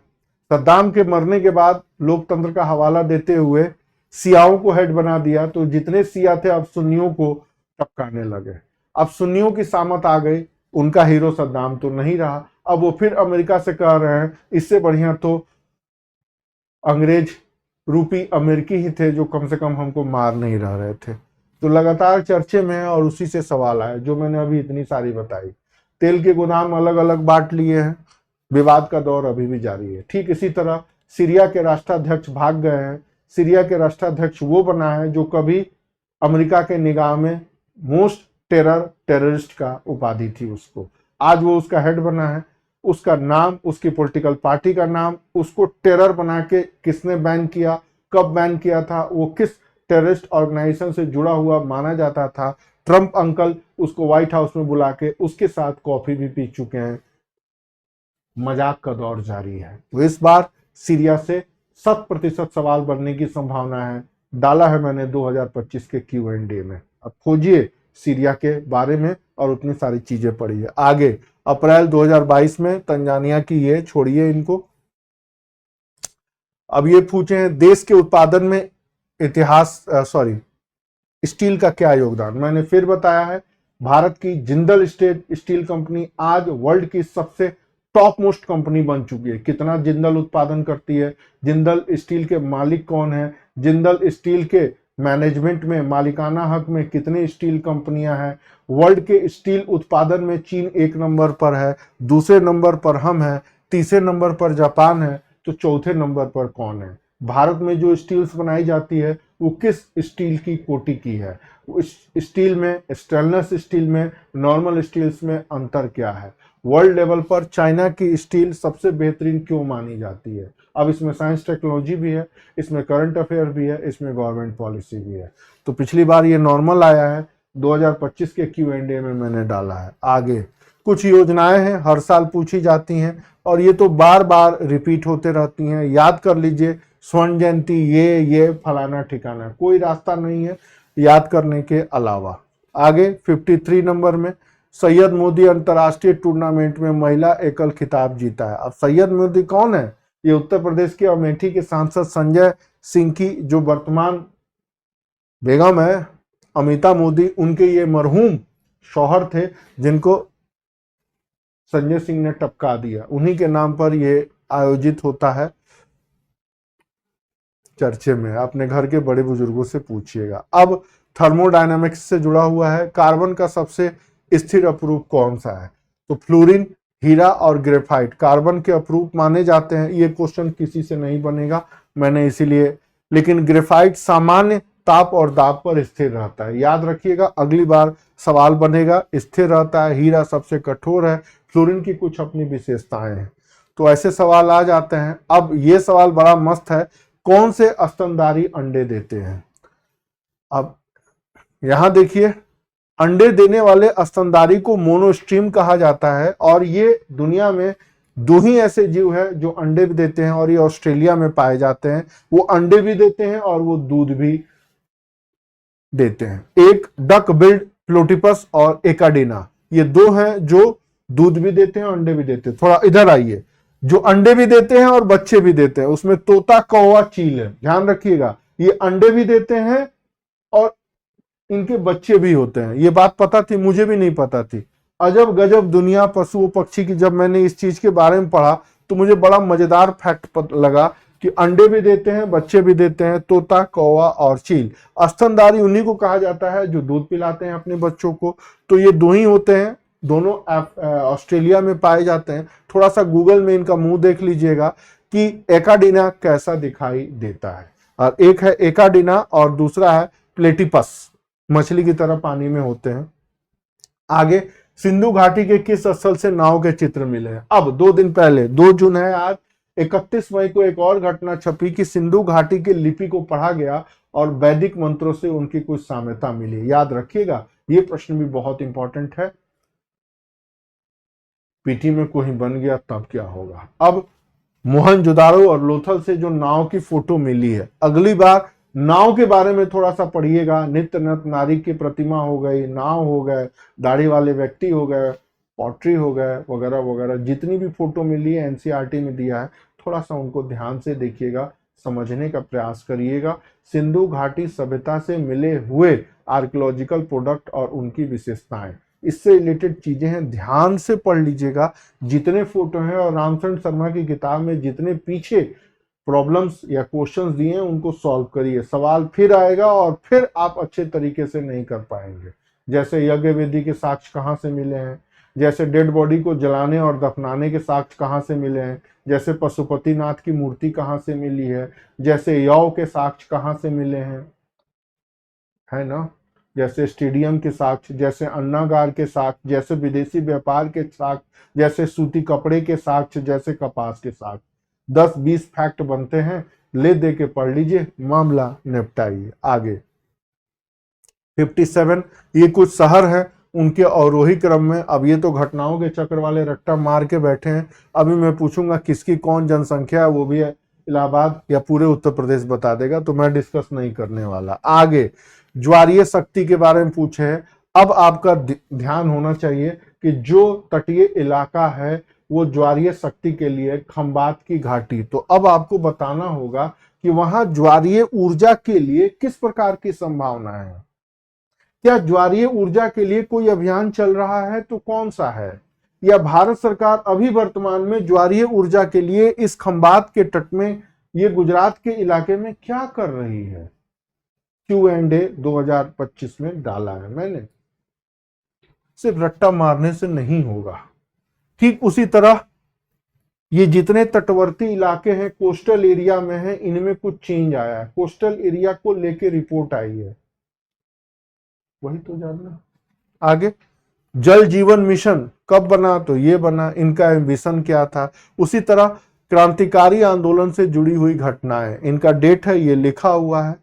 सद्दाम के मरने के बाद लोकतंत्र का हवाला देते हुए सियाओं को हेड बना दिया, तो जितने सिया थे अब सुन्नियों को टपकाने लगे। अब सुन्नियों की सामत आ गई, उनका हीरो सद्दाम तो नहीं रहा, अब वो फिर अमेरिका से कह रहे हैं इससे बढ़िया तो अंग्रेज रूपी अमेरिकी ही थे जो कम से कम हमको मार नहीं रहे थे। तो लगातार चर्चे में है और उसी से सवाल आया जो मैंने अभी इतनी सारी बताई। तेल के गोदाम अलग अलग बांट लिए हैं, विवाद का दौर अभी भी जारी है। ठीक इसी तरह सीरिया के राष्ट्राध्यक्ष भाग गए हैं। सीरिया के राष्ट्राध्यक्ष वो बना है जो कभी अमेरिका के निगाह में मोस्ट टेररिस्ट का उपाधि थी उसको, आज वो उसका हेड बना है। उसका नाम, उसकी पॉलिटिकल पार्टी का नाम, उसको टेरर बना के किसने बैन किया, कब बैन किया था, वो किस टेररिस्ट ऑर्गेनाइजेशन से जुड़ा हुआ माना जाता था, ट्रंप अंकल उसको व्हाइट हाउस में बुला के उसके साथ कॉफी भी पी चुके हैं। मजाक का दौर जारी है। तो इस बार सीरिया से 100% सवाल बनने की संभावना है, डाला है मैंने 2025 के Q&A में। अब खोजिए सीरिया के बारे में और उतनी सारी चीजें पढ़िए। आगे अप्रैल 2022 में तंजानिया की, ये छोड़िए इनको। अब ये पूछे हैं देश के उत्पादन में स्टील का क्या योगदान। मैंने फिर बताया है, भारत की जिंदल स्टील कंपनी आज वर्ल्ड की सबसे टॉप मोस्ट कंपनी बन चुकी है। कितना जिंदल उत्पादन करती है, जिंदल स्टील के मालिक कौन है, जिंदल स्टील के मैनेजमेंट में, मालिकाना हक में कितनी स्टील कंपनियां हैं। वर्ल्ड के स्टील उत्पादन में चीन 1 नंबर पर है, दूसरे नंबर पर हम हैं, तीसरे नंबर पर जापान है, तो चौथे नंबर पर कौन है। भारत में जो स्टील्स बनाई जाती है वो किस स्टील की कोटि की है, स्टील में, स्टेनलेस स्टील में, नॉर्मल स्टील्स में अंतर क्या है। वर्ल्ड लेवल पर चाइना की स्टील सबसे बेहतरीन क्यों मानी जाती है। अब इसमें साइंस टेक्नोलॉजी भी है, इसमें करंट अफेयर भी है, इसमें गवर्नमेंट पॉलिसी भी है। तो पिछली बार ये नॉर्मल आया है, 2025 के Q&A में मैंने डाला है। आगे कुछ योजनाएं हैं, हर साल पूछी जाती हैं और ये तो बार बार रिपीट होते रहती हैं। याद कर लीजिए, स्वर्ण जयंती, ये फलाना ठिकाना, कोई रास्ता नहीं है याद करने के अलावा। आगे 53 नंबर में सैयद मोदी अंतर्राष्ट्रीय टूर्नामेंट में महिला एकल खिताब जीता है। अब सैयद मोदी कौन है, ये उत्तर प्रदेश के अमेठी के सांसद संजय सिंह की जो वर्तमान बेगम है अमिता मोदी, उनके ये मरहूम शौहर थे जिनको संजय सिंह ने टपका दिया, उन्हीं के नाम पर ये आयोजित होता है। चर्चे में अपने घर के बड़े बुजुर्गों से पूछिएगा। अब थर्मोडायनामिक्स से जुड़ा हुआ है, कार्बन का सबसे स्थिर अपरूप कौन सा है, तो फ्लोरीन, हीरा और ग्रेफाइट कार्बन के अपरूप माने जाते हैं। ये क्वेश्चन किसी से नहीं बनेगा, मैंने इसीलिए, लेकिन ग्रेफाइट सामान्य ताप और दाब पर स्थिर रहता है, याद रखिएगा, अगली बार सवाल बनेगा। स्थिर रहता है, हीरा सबसे कठोर है, फ्लोरीन की कुछ अपनी विशेषताएं हैं, तो ऐसे सवाल आ जाते हैं। अब ये सवाल बड़ा मस्त है, कौन से स्तनधारी अंडे देते हैं। अब यहां देखिए, अंडे देने वाले स्तनधारी को मोनोस्ट्रीम कहा जाता है और ये दुनिया में 2 ही ऐसे जीव है जो अंडे भी देते हैं और ये ऑस्ट्रेलिया में पाए जाते हैं। वो अंडे भी देते हैं और वो दूध भी देते हैं। एक डक बिल्ड प्लोटिपस और एकाडिना, ये 2 हैं जो दूध भी देते हैं और अंडे भी देते हैं। थोड़ा इधर आइए, जो अंडे भी देते हैं और बच्चे भी देते हैं, उसमें तोता, कौवा, चील है, ध्यान रखिएगा। ये अंडे भी देते हैं और इनके बच्चे भी होते हैं। ये बात पता थी, मुझे भी नहीं पता थी। अजब गजब दुनिया पशु पक्षी की। जब मैंने इस चीज के बारे में पढ़ा तो मुझे बड़ा मजेदार फैक्ट लगा कि अंडे भी देते हैं, बच्चे भी देते हैं, तोता, कौवा और चील। स्तनधारी उन्हीं को कहा जाता है जो दूध पिलाते हैं अपने बच्चों को। तो ये 2 ही होते हैं, दोनों ऑस्ट्रेलिया में पाए जाते हैं। थोड़ा सा गूगल में इनका मुंह देख लीजिएगा कि एकाडिना कैसा दिखाई देता है। और एक है एकाडिना और दूसरा है प्लेटिपस, मछली की तरह पानी में होते हैं। आगे सिंधु घाटी के किस स्थल से नाव के चित्र मिले हैं। अब 2 दिन पहले, 2 जून है आज, 31 मई को एक और घटना छपी कि सिंधु घाटी के लिपि को पढ़ा गया और वैदिक मंत्रों से उनकी कुछ साम्यता मिली। याद रखिएगा, ये प्रश्न भी बहुत इंपॉर्टेंट है, पीटी में कोई बन गया तब क्या होगा। अब मोहनजोदाड़ो और लोथल से जो नाव की फोटो मिली है, अगली बार नाव के बारे में थोड़ा सा पढ़िएगा। नित्य नत नारी की प्रतिमा हो गई, नाव हो गए, दाढ़ी वाले व्यक्ति हो गए, पॉटरी हो गए, वगैरह वगैरह, जितनी भी फोटो मिली है एनसीईआरटी में दिया है, थोड़ा सा उनको ध्यान से देखिएगा, समझने का प्रयास करिएगा। सिंधु घाटी सभ्यता से मिले हुए आर्कियोलॉजिकल प्रोडक्ट और उनकी विशेषताएं, इससे रिलेटेड चीजें हैं, ध्यान से पढ़ लीजिएगा। जितने फोटो हैं और रामचंद्र शर्मा की किताब में जितने पीछे प्रॉब्लम्स या क्वेश्चंस दिए हैं उनको सॉल्व करिए। सवाल फिर आएगा और फिर आप अच्छे तरीके से नहीं कर पाएंगे। जैसे यज्ञ वेदी के साक्ष्य कहाँ से मिले हैं, जैसे डेड बॉडी को जलाने और दफनाने के साक्ष्य कहाँ से मिले हैं, जैसे पशुपतिनाथ की मूर्ति कहाँ से मिली है, जैसे यौ के साक्ष्य कहाँ से मिले हैं, है ना, जैसे स्टेडियम के साक्ष्य, जैसे अन्नागार के साक्ष्य, जैसे विदेशी व्यापार के साक्ष्य, जैसे सूती कपड़े के साक्ष्य, जैसे कपास के साक्ष्य। 10-20 फैक्ट बनते हैं, ले दे के पढ़ लीजिए, मामला निपटाइए। आगे 57, ये कुछ शहर हैं उनके अवरोही क्रम में। अब ये तो घटनाओं के चक्र वाले रट्टा मार के बैठे हैं। अभी मैं पूछूंगा किसकी कौन जनसंख्या है, वो भी है इलाहाबाद या पूरे उत्तर प्रदेश बता देगा, तो मैं डिस्कस नहीं करने वाला। आगे ज्वारीय शक्ति के बारे में पूछे हैं। अब आपका ध्यान होना चाहिए कि जो तटीय इलाका है वो ज्वारीय शक्ति के लिए खंबात की घाटी, तो अब आपको बताना होगा कि वहां ज्वारीय ऊर्जा के लिए किस प्रकार की संभावना है। क्या ज्वारीय ऊर्जा के लिए कोई अभियान चल रहा है तो कौन सा है, या भारत सरकार अभी वर्तमान में ज्वारीय ऊर्जा के लिए इस खंबात के तट में, ये गुजरात के इलाके में क्या कर रही है। Q&A 2025 में डाला है मैंने, सिर्फ रट्टा मारने से नहीं होगा। ठीक उसी तरह ये जितने तटवर्ती इलाके हैं, कोस्टल एरिया में है, इनमें कुछ चेंज आया है। कोस्टल एरिया को लेके रिपोर्ट आई है, वही तो जानना। आगे जल जीवन मिशन कब बना, तो ये बना, इनका एम्बिशन क्या था। उसी तरह क्रांतिकारी आंदोलन से जुड़ी हुई घटनाएं, इनका डेट है, ये लिखा हुआ है।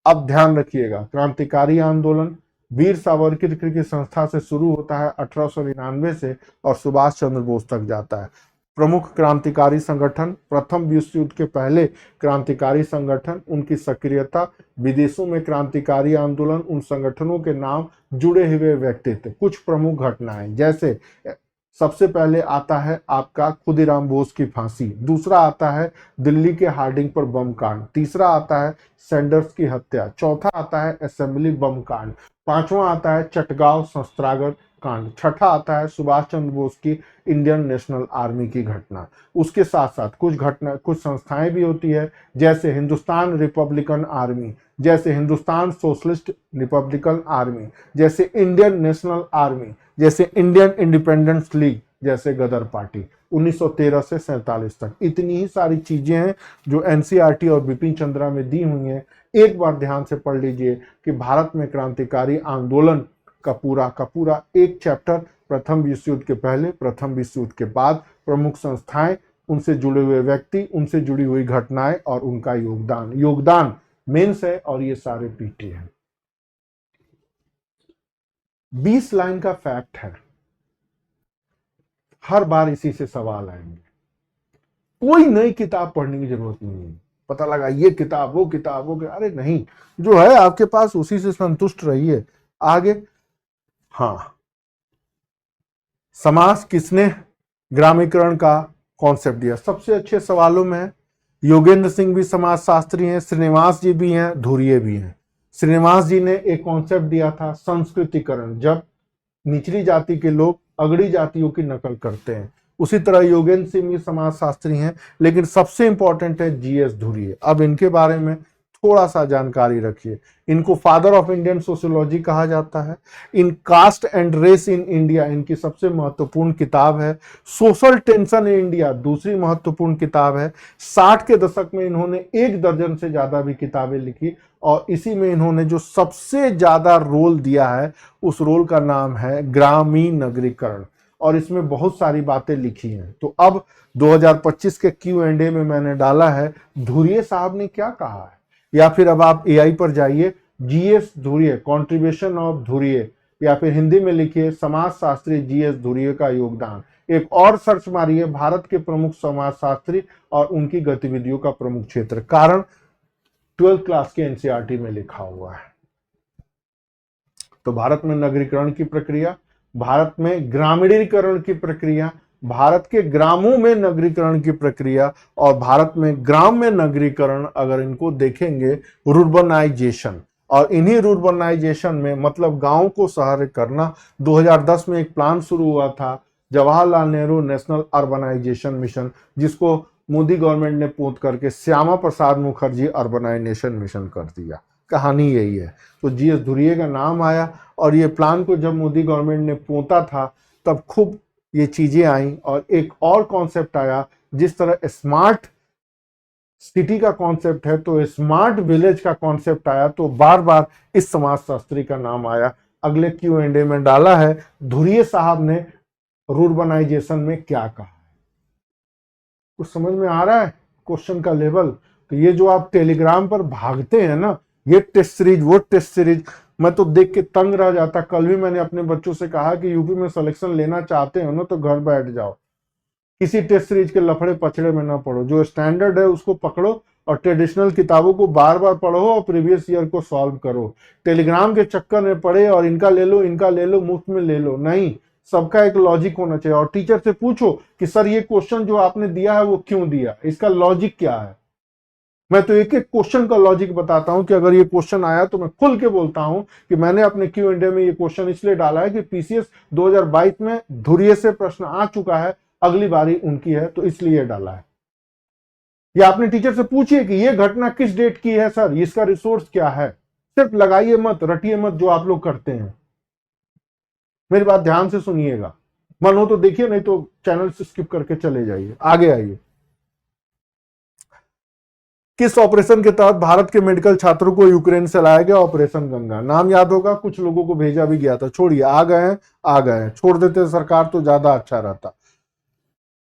अब ध्यान रखिएगा, क्रांतिकारी आंदोलन वीर सावरकर की संस्था से शुरू होता है 1899 से और सुभाष चंद्र बोस तक जाता है। प्रमुख क्रांतिकारी संगठन, प्रथम विश्व युद्ध के पहले क्रांतिकारी संगठन, उनकी सक्रियता, विदेशों में क्रांतिकारी आंदोलन, उन संगठनों के नाम, जुड़े हुए व्यक्तित्व। कुछ प्रमुख घटनाएं, जैसे सबसे पहले आता है आपका खुदीराम बोस की फांसी, दूसरा आता है दिल्ली के हार्डिंग पर बम कांड, तीसरा आता है सैंडर्स की हत्या, चौथा आता है असेंबली बम कांड, पांचवा आता है चटगांव शस्त्रागार कांड, छठा आता है सुभाष चंद्र बोस की इंडियन नेशनल आर्मी की घटना। उसके साथ साथ कुछ संस्थाएं भी होती है, जैसे हिंदुस्तान रिपब्लिकन आर्मी, जैसे हिंदुस्तान सोशलिस्ट रिपब्लिकन आर्मी, जैसे इंडियन नेशनल आर्मी, जैसे इंडियन इंडिपेंडेंस लीग, जैसे गदर पार्टी 1913 से 47 तक। इतनी ही सारी चीजें हैं जो एनसीईआरटी और बिपिन चंद्रा में दी हुई हैं। एक बार ध्यान से पढ़ लीजिए कि भारत में क्रांतिकारी आंदोलन का पूरा एक चैप्टर, प्रथम विश्व युद्ध के पहले, प्रथम विश्व युद्ध के बाद, प्रमुख संस्थाएं, उनसे जुड़े हुए व्यक्ति, उनसे जुड़ी हुई घटनाएं और उनका योगदान मेंस है, और ये सारे पीटी हैं। 20 लाइन का फैक्ट है, हर बार इसी से सवाल आएंगे। कोई नई किताब पढ़ने की जरूरत नहीं है। पता लगा ये किताब वो किताब वो, अरे नहीं, जो है आपके पास उसी से संतुष्ट रहिए। आगे, हाँ, समाज किसने ग्रामीकरण का कॉन्सेप्ट दिया, सबसे अच्छे सवालों में है। योगेंद्र सिंह भी समाज शास्त्री हैं, श्रीनिवास जी भी हैं, धुरिये भी हैं। श्रीनिवास जी ने एक कॉन्सेप्ट दिया था संस्कृतिकरण, जब निचली जाति के लोग अगड़ी जातियों की नकल करते हैं। उसी तरह योगेंद्र सिंह भी समाज शास्त्री हैं, लेकिन सबसे इंपॉर्टेंट है जीएस धुरिये। अब इनके बारे में थोड़ा सा जानकारी रखिए। इनको फादर ऑफ इंडियन सोशियोलॉजी कहा जाता है। इन caste and race in India इनकी सबसे महत्वपूर्ण किताब है। सोशल टेंशन इन इंडिया दूसरी महत्वपूर्ण किताब है। 60 के दशक में इन्होंने 1 दर्जन से ज्यादा भी किताबें लिखी, और इसी में इन्होंने जो सबसे ज्यादा रोल दिया है उस रोल का नाम है ग्रामीण नगरीकरण, और इसमें बहुत सारी बातें लिखी हैं। तो अब 2025 के Q&A में मैंने डाला है धुरिये साहब ने क्या कहा है, या फिर अब आप AI पर जाइए, जीएस धुरिये कॉन्ट्रीब्यूशन ऑफ धुरिये, या फिर हिंदी में लिखिए समाजशास्त्री जीएस धुरिये का योगदान। एक और सर्च मारिए भारत के प्रमुख समाजशास्त्री और उनकी गतिविधियों का प्रमुख क्षेत्र, कारण 12th क्लास के एनसीईआरटी में लिखा हुआ है। तो भारत में नगरीकरण की प्रक्रिया, भारत में ग्रामीणीकरण की प्रक्रिया, भारत के ग्रामों में नगरीकरण की प्रक्रिया, और भारत में ग्राम में नगरीकरण, अगर इनको देखेंगे रुर्बनाइजेशन, और इन्हीं रूरबनाइजेशन में, मतलब गांव को शहर करना, 2010 में एक प्लान शुरू हुआ था, Jawaharlal Nehru national urbanisation mission, जिसको मोदी गवर्नमेंट ने पोत करके श्यामा प्रसाद मुखर्जी अर्बनाइजेशन मिशन कर दिया। कहानी यही है। तो जीएस धुरिये का नाम आया, और ये प्लान को जब मोदी गवर्नमेंट ने पोता था तब खूब ये चीजें आई, और एक और कॉन्सेप्ट आया, जिस तरह स्मार्ट सिटी का कॉन्सेप्ट है तो स्मार्ट विलेज का कॉन्सेप्ट आया, तो बार बार इस समाजशास्त्री का नाम आया। अगले Q&A में डाला है धुरिये साहब ने रूरबनाइजेशन में क्या कहा है। कुछ समझ में आ रहा है क्वेश्चन का लेवल? तो ये जो आप टेलीग्राम पर भागते हैं ना, ये टेस्ट सीरीज वो टेस्ट सीरीज, मैं तो देख के तंग रह जाता। कल भी मैंने अपने बच्चों से कहा कि यूपी में सिलेक्शन लेना चाहते हो ना तो घर बैठ जाओ, किसी टेस्ट सीरीज के लफड़े पछड़े में ना पढ़ो, जो स्टैंडर्ड है उसको पकड़ो और ट्रेडिशनल किताबों को बार बार पढ़ो और प्रीवियस ईयर को सॉल्व करो। टेलीग्राम के चक्कर में पढ़े और इनका ले लो, मुफ्त में ले लो, नहीं, सबका एक लॉजिक होना चाहिए। और टीचर से पूछो कि सर ये क्वेश्चन जो आपने दिया है वो क्यों दिया, इसका लॉजिक क्या है। मैं तो एक एक क्वेश्चन का लॉजिक बताता हूं कि अगर ये क्वेश्चन आया तो मैं खुल के बोलता हूं कि मैंने अपने Q&A में ये क्वेश्चन इसलिए डाला है कि पीसीएस 2022 में धुरिये से प्रश्न आ चुका है, अगली बारी उनकी है, तो इसलिए डाला है। या अपने टीचर से पूछिए कि ये घटना किस डेट की है सर, इसका रिसोर्स क्या है। सिर्फ लगाइए मत, रटिए मत जो आप लोग करते हैं। मेरी बात ध्यान से सुनिएगा, मन हो तो देखिए, नहीं तो चैनल से स्किप करके चले जाइए। आगे आइए। किस ऑपरेशन के तहत भारत के मेडिकल छात्रों को यूक्रेन से लाया गया? ऑपरेशन गंगा। नाम याद होगा, कुछ लोगों को भेजा भी गया था। छोड़िए, आ गए हैं, छोड़ देते सरकार तो ज्यादा अच्छा रहता।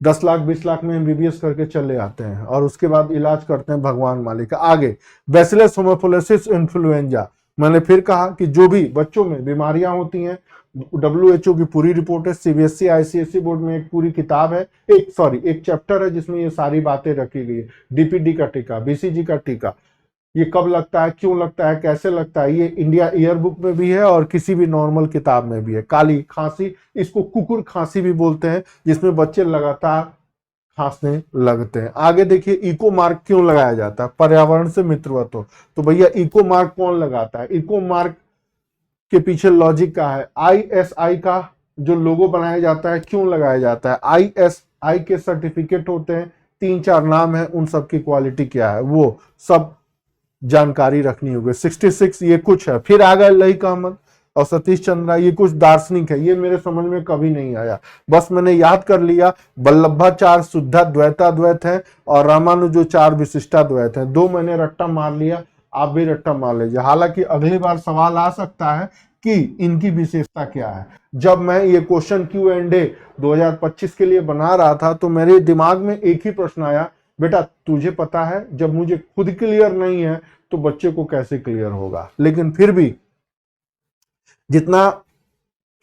10 लाख 20 लाख में MBBS करके चले आते हैं और उसके बाद इलाज करते हैं भगवान मालिक। आगे, बैसिलस होमोफिलसिस इन्फ्लुएंजा। मैंने फिर कहा कि जो भी बच्चों में बीमारियां होती हैं, WHO की पूरी रिपोर्ट है, CBSE ICSE बोर्ड में एक पूरी किताब है, एक चैप्टर है जिसमें ये सारी बातें रखी गई है। DPD का टीका, BCG का टीका, ये कब लगता है, क्यों लगता है, कैसे लगता है, ये इंडिया ईयर बुक में भी है और किसी भी नॉर्मल किताब में भी है। काली खांसी, इसको कुकुर खांसी भी बोलते हैं, जिसमें बच्चे लगातार खांसने लगते हैं। आगे देखिए, इको मार्क क्यों लगाया जाता है? पर्यावरण से मित्रवत हो। तो भैया इको मार्क कौन लगाता है? इको मार्क के पीछे लॉजिक का है। ISI का जो लोगो बनाया जाता है, क्यों लगाया जाता है? ISI के सर्टिफिकेट होते हैं, 3-4 नाम है, उन सब की क्वालिटी क्या है वो सब जानकारी रखनी होगी। 66 ये कुछ है। फिर आ गए ललित अहमद और सतीश चंद्रा, ये कुछ दार्शनिक है, ये मेरे समझ में कभी नहीं आया, बस मैंने याद कर लिया। वल्लभाचार्य शुद्धाद्वैताद्वैत है और रामानुजाचार्य विशिष्टाद्वैत है। 2 मैंने रट्टा मार लिया, आप भी रट्टा मार लीजिए। हालांकि अगली बार सवाल आ सकता है कि इनकी विशेषता क्या है। जब मैं ये क्वेश्चन Q&A 2025 के लिए बना रहा था तो मेरे दिमाग में एक ही प्रश्न आया, बेटा तुझे पता है जब मुझे खुद क्लियर नहीं है तो बच्चे को कैसे क्लियर होगा। लेकिन फिर भी जितना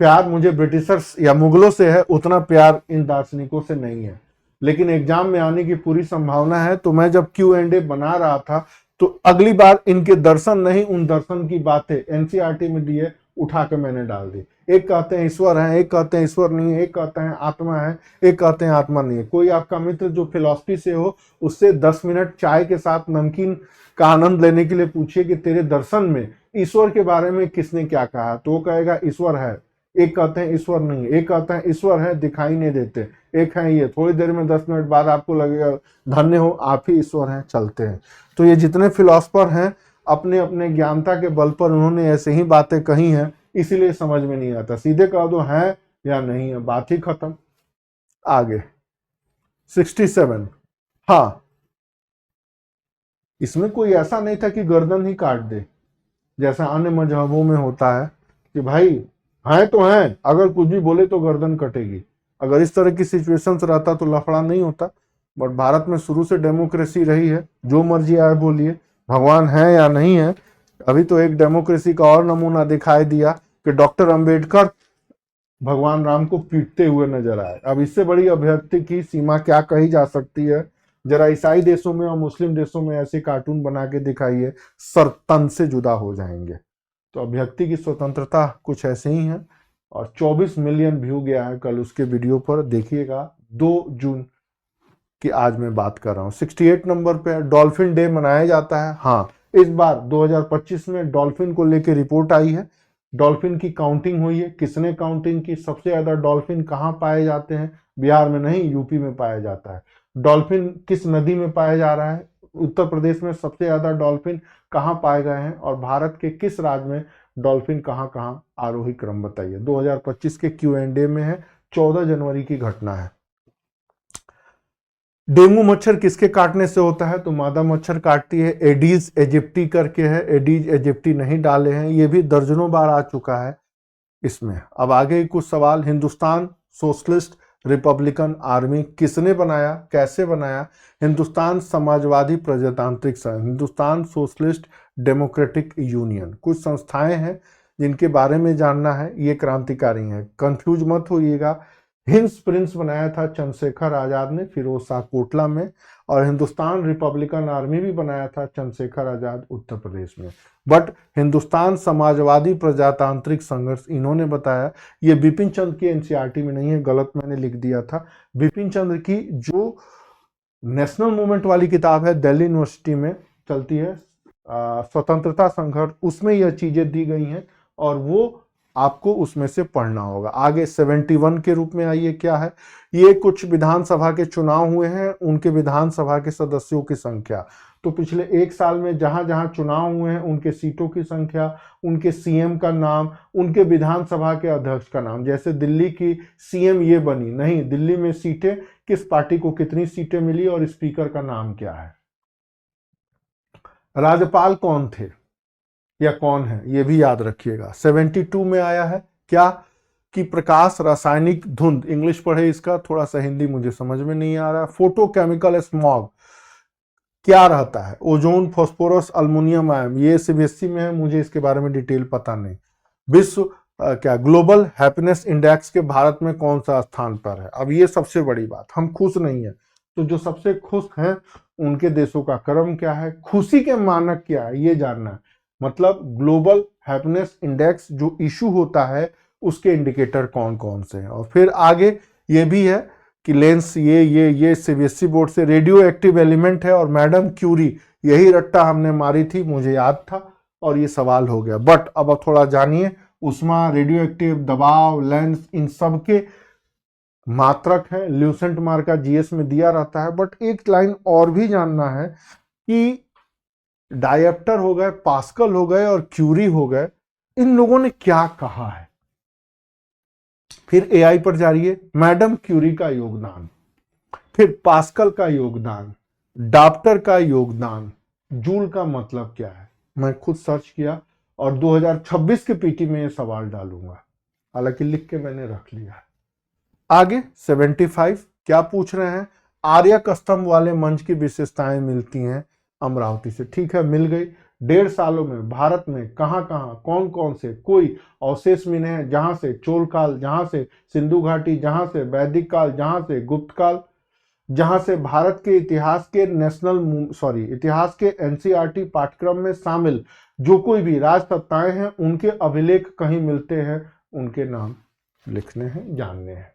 प्यार मुझे ब्रिटिशर्स या मुगलों से है उतना प्यार इन दार्शनिकों से नहीं है। लेकिन एग्जाम में आने की पूरी संभावना है। तो मैं जब Q&A बना रहा था तो अगली बार इनके दर्शन नहीं, उन दर्शन की बातें NCERT में दिए, उठा के मैंने डाल दी। एक कहते हैं ईश्वर है, एक कहते हैं ईश्वर नहीं है, एक कहते हैं आत्मा है, एक कहते हैं आत्मा नहीं है। कोई आपका मित्र जो फिलॉसफी से हो, उससे 10 मिनट चाय के साथ नमकीन का आनंद लेने के लिए पूछिए कि तेरे दर्शन में ईश्वर के बारे में किसने क्या कहा, तो वो कहेगा ईश्वर है। एक कहते हैं ईश्वर नहीं है, एक कहते हैं ईश्वर है दिखाई नहीं देते, एक है ये। थोड़ी देर में 10 मिनट बाद आपको लगेगा धन्य हो आप ही ईश्वर हैं, चलते हैं। तो ये जितने फिलोसफर हैं अपने अपने ज्ञानता के बल पर उन्होंने ऐसे ही बातें कही हैं, इसीलिए समझ में नहीं आता। सीधे कह दो है या नहीं है, बात ही खत्म। आगे 67, हाँ इसमें कोई ऐसा नहीं था कि गर्दन ही काट दे जैसा अन्य मजहबों में होता है कि भाई हैं तो हैं, अगर कुछ भी बोले तो गर्दन कटेगी। अगर इस तरह की सिचुएशन रहता तो लफड़ा नहीं होता। बट भारत में शुरू से डेमोक्रेसी रही है, जो मर्जी आए बोलिए, भगवान है या नहीं है। अभी तो एक डेमोक्रेसी का और नमूना दिखाई दिया कि डॉक्टर अंबेडकर भगवान राम को पीटते हुए नजर आए। अब इससे बड़ी अभ्यर्थी की सीमा क्या कही जा सकती है? जरा ईसाई देशों में और मुस्लिम देशों में ऐसे कार्टून बना के दिखाइए, सर तन से जुदा हो जाएंगे। तो अभ्यर्थी की स्वतंत्रता कुछ ऐसे ही है। और 24 मिलियन व्यू गया है कल उसके वीडियो पर, देखिएगा 2 जून की आज मैं बात कर रहा हूँ। 68 नंबर पे डॉल्फिन डे मनाया जाता है। हाँ, इस बार 2025 में डॉल्फिन को लेकर रिपोर्ट आई है, डॉल्फिन की काउंटिंग हुई है। किसने काउंटिंग की? सबसे ज्यादा डॉल्फिन कहाँ पाए जाते हैं? बिहार में नहीं, यूपी में पाया जाता है। डॉल्फिन किस नदी में पाया जा रहा है? उत्तर प्रदेश में सबसे ज्यादा डॉल्फिन कहाँ पाए गए हैं? और भारत के किस राज्य में डॉल्फिन कहाँ कहाँ आरोही क्रम बताइए। 2025 के Q&A में है, 14 जनवरी की घटना है। डेंगू मच्छर किसके काटने से होता है? तो मादा मच्छर काटती है, एडीज एजिप्टी करके है, एडीज एजिप्टी नहीं डाले हैं, ये भी दर्जनों बार आ चुका है इसमें। अब आगे कुछ सवाल। हिंदुस्तान सोशलिस्ट रिपब्लिकन आर्मी किसने बनाया, कैसे बनाया? हिंदुस्तान समाजवादी प्रजातांत्रिक संघ, हिंदुस्तान सोशलिस्ट डेमोक्रेटिक यूनियन। कुछ संस्थाएं हैं जिनके बारे में जानना है, ये क्रांतिकारी हैं, कंफ्यूज मत होइएगा। हिंस प्रिंस बनाया था चंद्रशेखर आजाद ने फिरोज शाह कोटला में, और हिंदुस्तान रिपब्लिकन आर्मी भी बनाया था चंद्रशेखर आजाद उत्तर प्रदेश में। बट हिंदुस्तान समाजवादी प्रजातांत्रिक संघर्ष इन्होंने बताया। ये बिपिन चंद्र की एनसीईआरटी में नहीं है, गलत मैंने लिख दिया था। बिपिन चंद्र की जो नेशनल मूवमेंट वाली किताब है, दिल्ली यूनिवर्सिटी में चलती है, स्वतंत्रता संघर्ष, उसमें यह चीजें दी गई हैं और वो आपको उसमें से पढ़ना होगा। आगे 71 के रूप में आइए, क्या है? ये कुछ विधानसभा के चुनाव हुए हैं, उनके विधानसभा के सदस्यों की संख्या। तो पिछले एक साल में जहां जहां चुनाव हुए हैं उनके सीटों की संख्या, उनके सीएम का नाम, उनके विधानसभा के अध्यक्ष का नाम। जैसे दिल्ली की सीएम ये बनी, नहीं, दिल्ली में सीटें, किस पार्टी को कितनी सीटें मिली और स्पीकर का नाम क्या है। राज्यपाल कौन थे या कौन है, ये भी याद रखिएगा। 72 में आया है क्या? कि प्रकाश रासायनिक धुंध, इंग्लिश पढ़े इसका, थोड़ा सा हिंदी मुझे समझ में नहीं आ रहा। फोटोकेमिकल स्मॉग क्या रहता है? Ozone, phosphorus, aluminium ion. ये सीबीएसई में है, मुझे इसके बारे में डिटेल पता नहीं। विश्व क्या ग्लोबल हैप्पीनेस इंडेक्स के भारत में कौन सा स्थान पर है? अब ये सबसे बड़ी बात, हम खुश नहीं है, तो जो सबसे खुश हैं उनके देशों का क्रम क्या है, खुशी के मानक क्या है, ये जानना है। मतलब ग्लोबल हैप्पीनेस इंडेक्स जो इशू होता है उसके इंडिकेटर कौन कौन से हैं। और फिर आगे ये भी है कि लेंस, ये सीबीएसई बोर्ड से रेडियो एक्टिव एलिमेंट है, और मैडम क्यूरी, यही रट्टा हमने मारी थी, मुझे याद था और ये सवाल हो गया। बट अब थोड़ा जानिए, उष्मा, रेडियो एक्टिव, दबाव, लेंस, इन सब के मात्रक है, ल्यूसेंट मार्क का जीएस में दिया रहता है। बट एक लाइन और भी जानना है कि डायप्टर हो गए, पास्कल हो गए और क्यूरी हो गए, इन लोगों ने क्या कहा है। फिर एआई पर जाइए, मैडम क्यूरी का योगदान, फिर पास्कल का योगदान, डाप्टर का योगदान, जूल का मतलब क्या है। मैं खुद सर्च किया और 2026 के पीटी में ये सवाल डालूंगा, हालांकि लिख के मैंने रख लिया है। आगे 75 क्या पूछ रहे हैं? आर्यक स्तंभ वाले मंच की विशेषताएं मिलती हैं अमरावती से। ठीक है, मिल गई। 1.5 सालों में भारत में कहां कहां कौन कौन से कोई अवशेष मिले हैं, जहां से चोल काल, जहां से सिंधु घाटी, जहां से वैदिक काल, जहां से गुप्त काल, जहां से भारत के इतिहास के इतिहास के एनसीईआरटी पाठ्यक्रम में शामिल जो कोई भी राजसत्ताएं हैं उनके अभिलेख कहीं मिलते हैं, उनके नाम लिखने हैं, जानने हैं।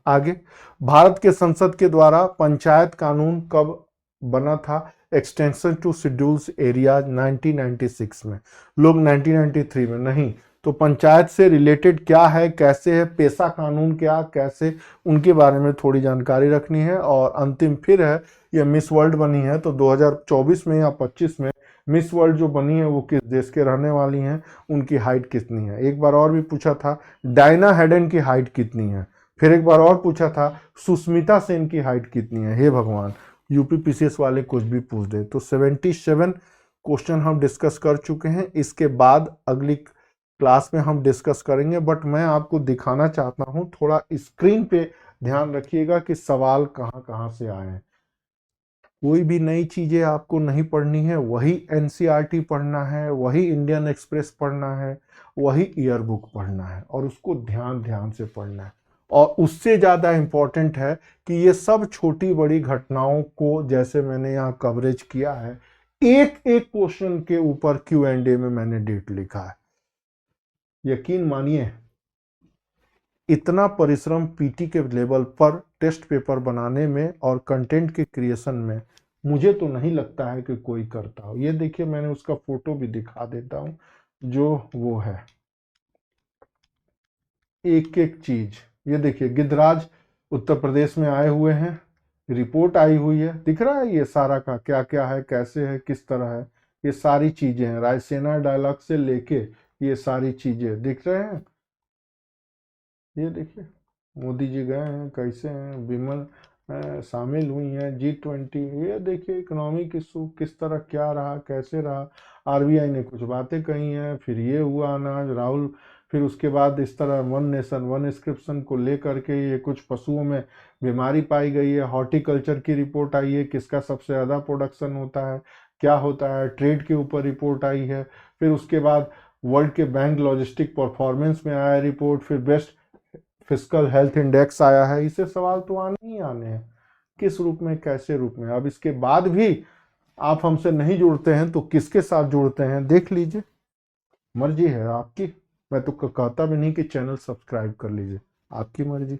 आगे, भारत के संसद के द्वारा पंचायत कानून कब बना था? एक्सटेंशन टू शेड्यूल्स एरिया 1996 में। लोग 1993 में नहीं, तो पंचायत से रिलेटेड क्या है, कैसे है, पेशा कानून क्या, कैसे, उनके बारे में थोड़ी जानकारी रखनी है। और अंतिम फिर है, ये मिस वर्ल्ड बनी है, तो 2024 में या 25 में मिस वर्ल्ड जो बनी है वो किस देश के रहने वाली हैं, उनकी हाइट कितनी है। एक बार और भी पूछा था, डायना हेडन की हाइट कितनी है। फिर एक बार और पूछा था, सुष्मिता सेन की हाइट कितनी है। हे भगवान, यूपीपीसीएस वाले कुछ भी पूछ दे। तो 77 क्वेश्चन हम डिस्कस कर चुके हैं, इसके बाद अगली क्लास में हम डिस्कस करेंगे। बट मैं आपको दिखाना चाहता हूं, थोड़ा स्क्रीन पे ध्यान रखिएगा कि सवाल कहां कहां से आए हैं। कोई भी नई चीजें आपको नहीं पढ़नी है, वही एनसीईआरटी पढ़ना है, वही इंडियन एक्सप्रेस पढ़ना है, वही ईयर बुक पढ़ना है, और उसको ध्यान ध्यान से पढ़ना है। और उससे ज्यादा इंपॉर्टेंट है कि ये सब छोटी बड़ी घटनाओं को, जैसे मैंने यहाँ कवरेज किया है, एक एक क्वेश्चन के ऊपर Q&A में मैंने डेट लिखा है। यकीन मानिए, इतना परिश्रम पीटी के लेवल पर टेस्ट पेपर बनाने में और कंटेंट के क्रिएशन में मुझे तो नहीं लगता है कि कोई करता हो। ये देखिए, मैंने उसका फोटो भी दिखा देता हूं, जो वो है, एक एक चीज। ये देखिए, गिद्धराज उत्तर प्रदेश में आए हुए हैं, रिपोर्ट आई हुई है, दिख रहा है ये सारा का क्या क्या है, कैसे है, किस तरह है, ये सारी चीजें हैं, रायसेना डायलॉग से लेके ये सारी चीजें दिख रहे हैं। ये देखिए, मोदी जी गए हैं, कैसे हैं, विमल शामिल हुई हैं G20। ये देखिए, इकोनॉमिक इशू किस तरह क्या रहा, कैसे रहा, आरबीआई ने कुछ बातें कही हैं, फिर ये हुआ अनाज राहुल, फिर उसके बाद इस तरह वन नेशन वन इंस्क्रिप्शन को लेकर के ये कुछ पशुओं में बीमारी पाई गई है, हॉर्टिकल्चर की रिपोर्ट आई है, किसका सबसे ज़्यादा प्रोडक्शन होता है, क्या होता है, ट्रेड के ऊपर रिपोर्ट आई है, फिर उसके बाद वर्ल्ड के बैंक लॉजिस्टिक परफॉर्मेंस में आया रिपोर्ट, फिर बेस्ट फिस्कल हेल्थ इंडेक्स आया है। इसे सवाल तो आने ही आने हैं, किस रूप में, कैसे रूप में। अब इसके बाद भी आप हमसे नहीं जुड़ते हैं तो किसके साथ जुड़ते हैं, देख लीजिए, मर्जी है आपकी। मैं तो कहता भी नहीं कि चैनल सब्सक्राइब कर लीजिए, आपकी मर्जी।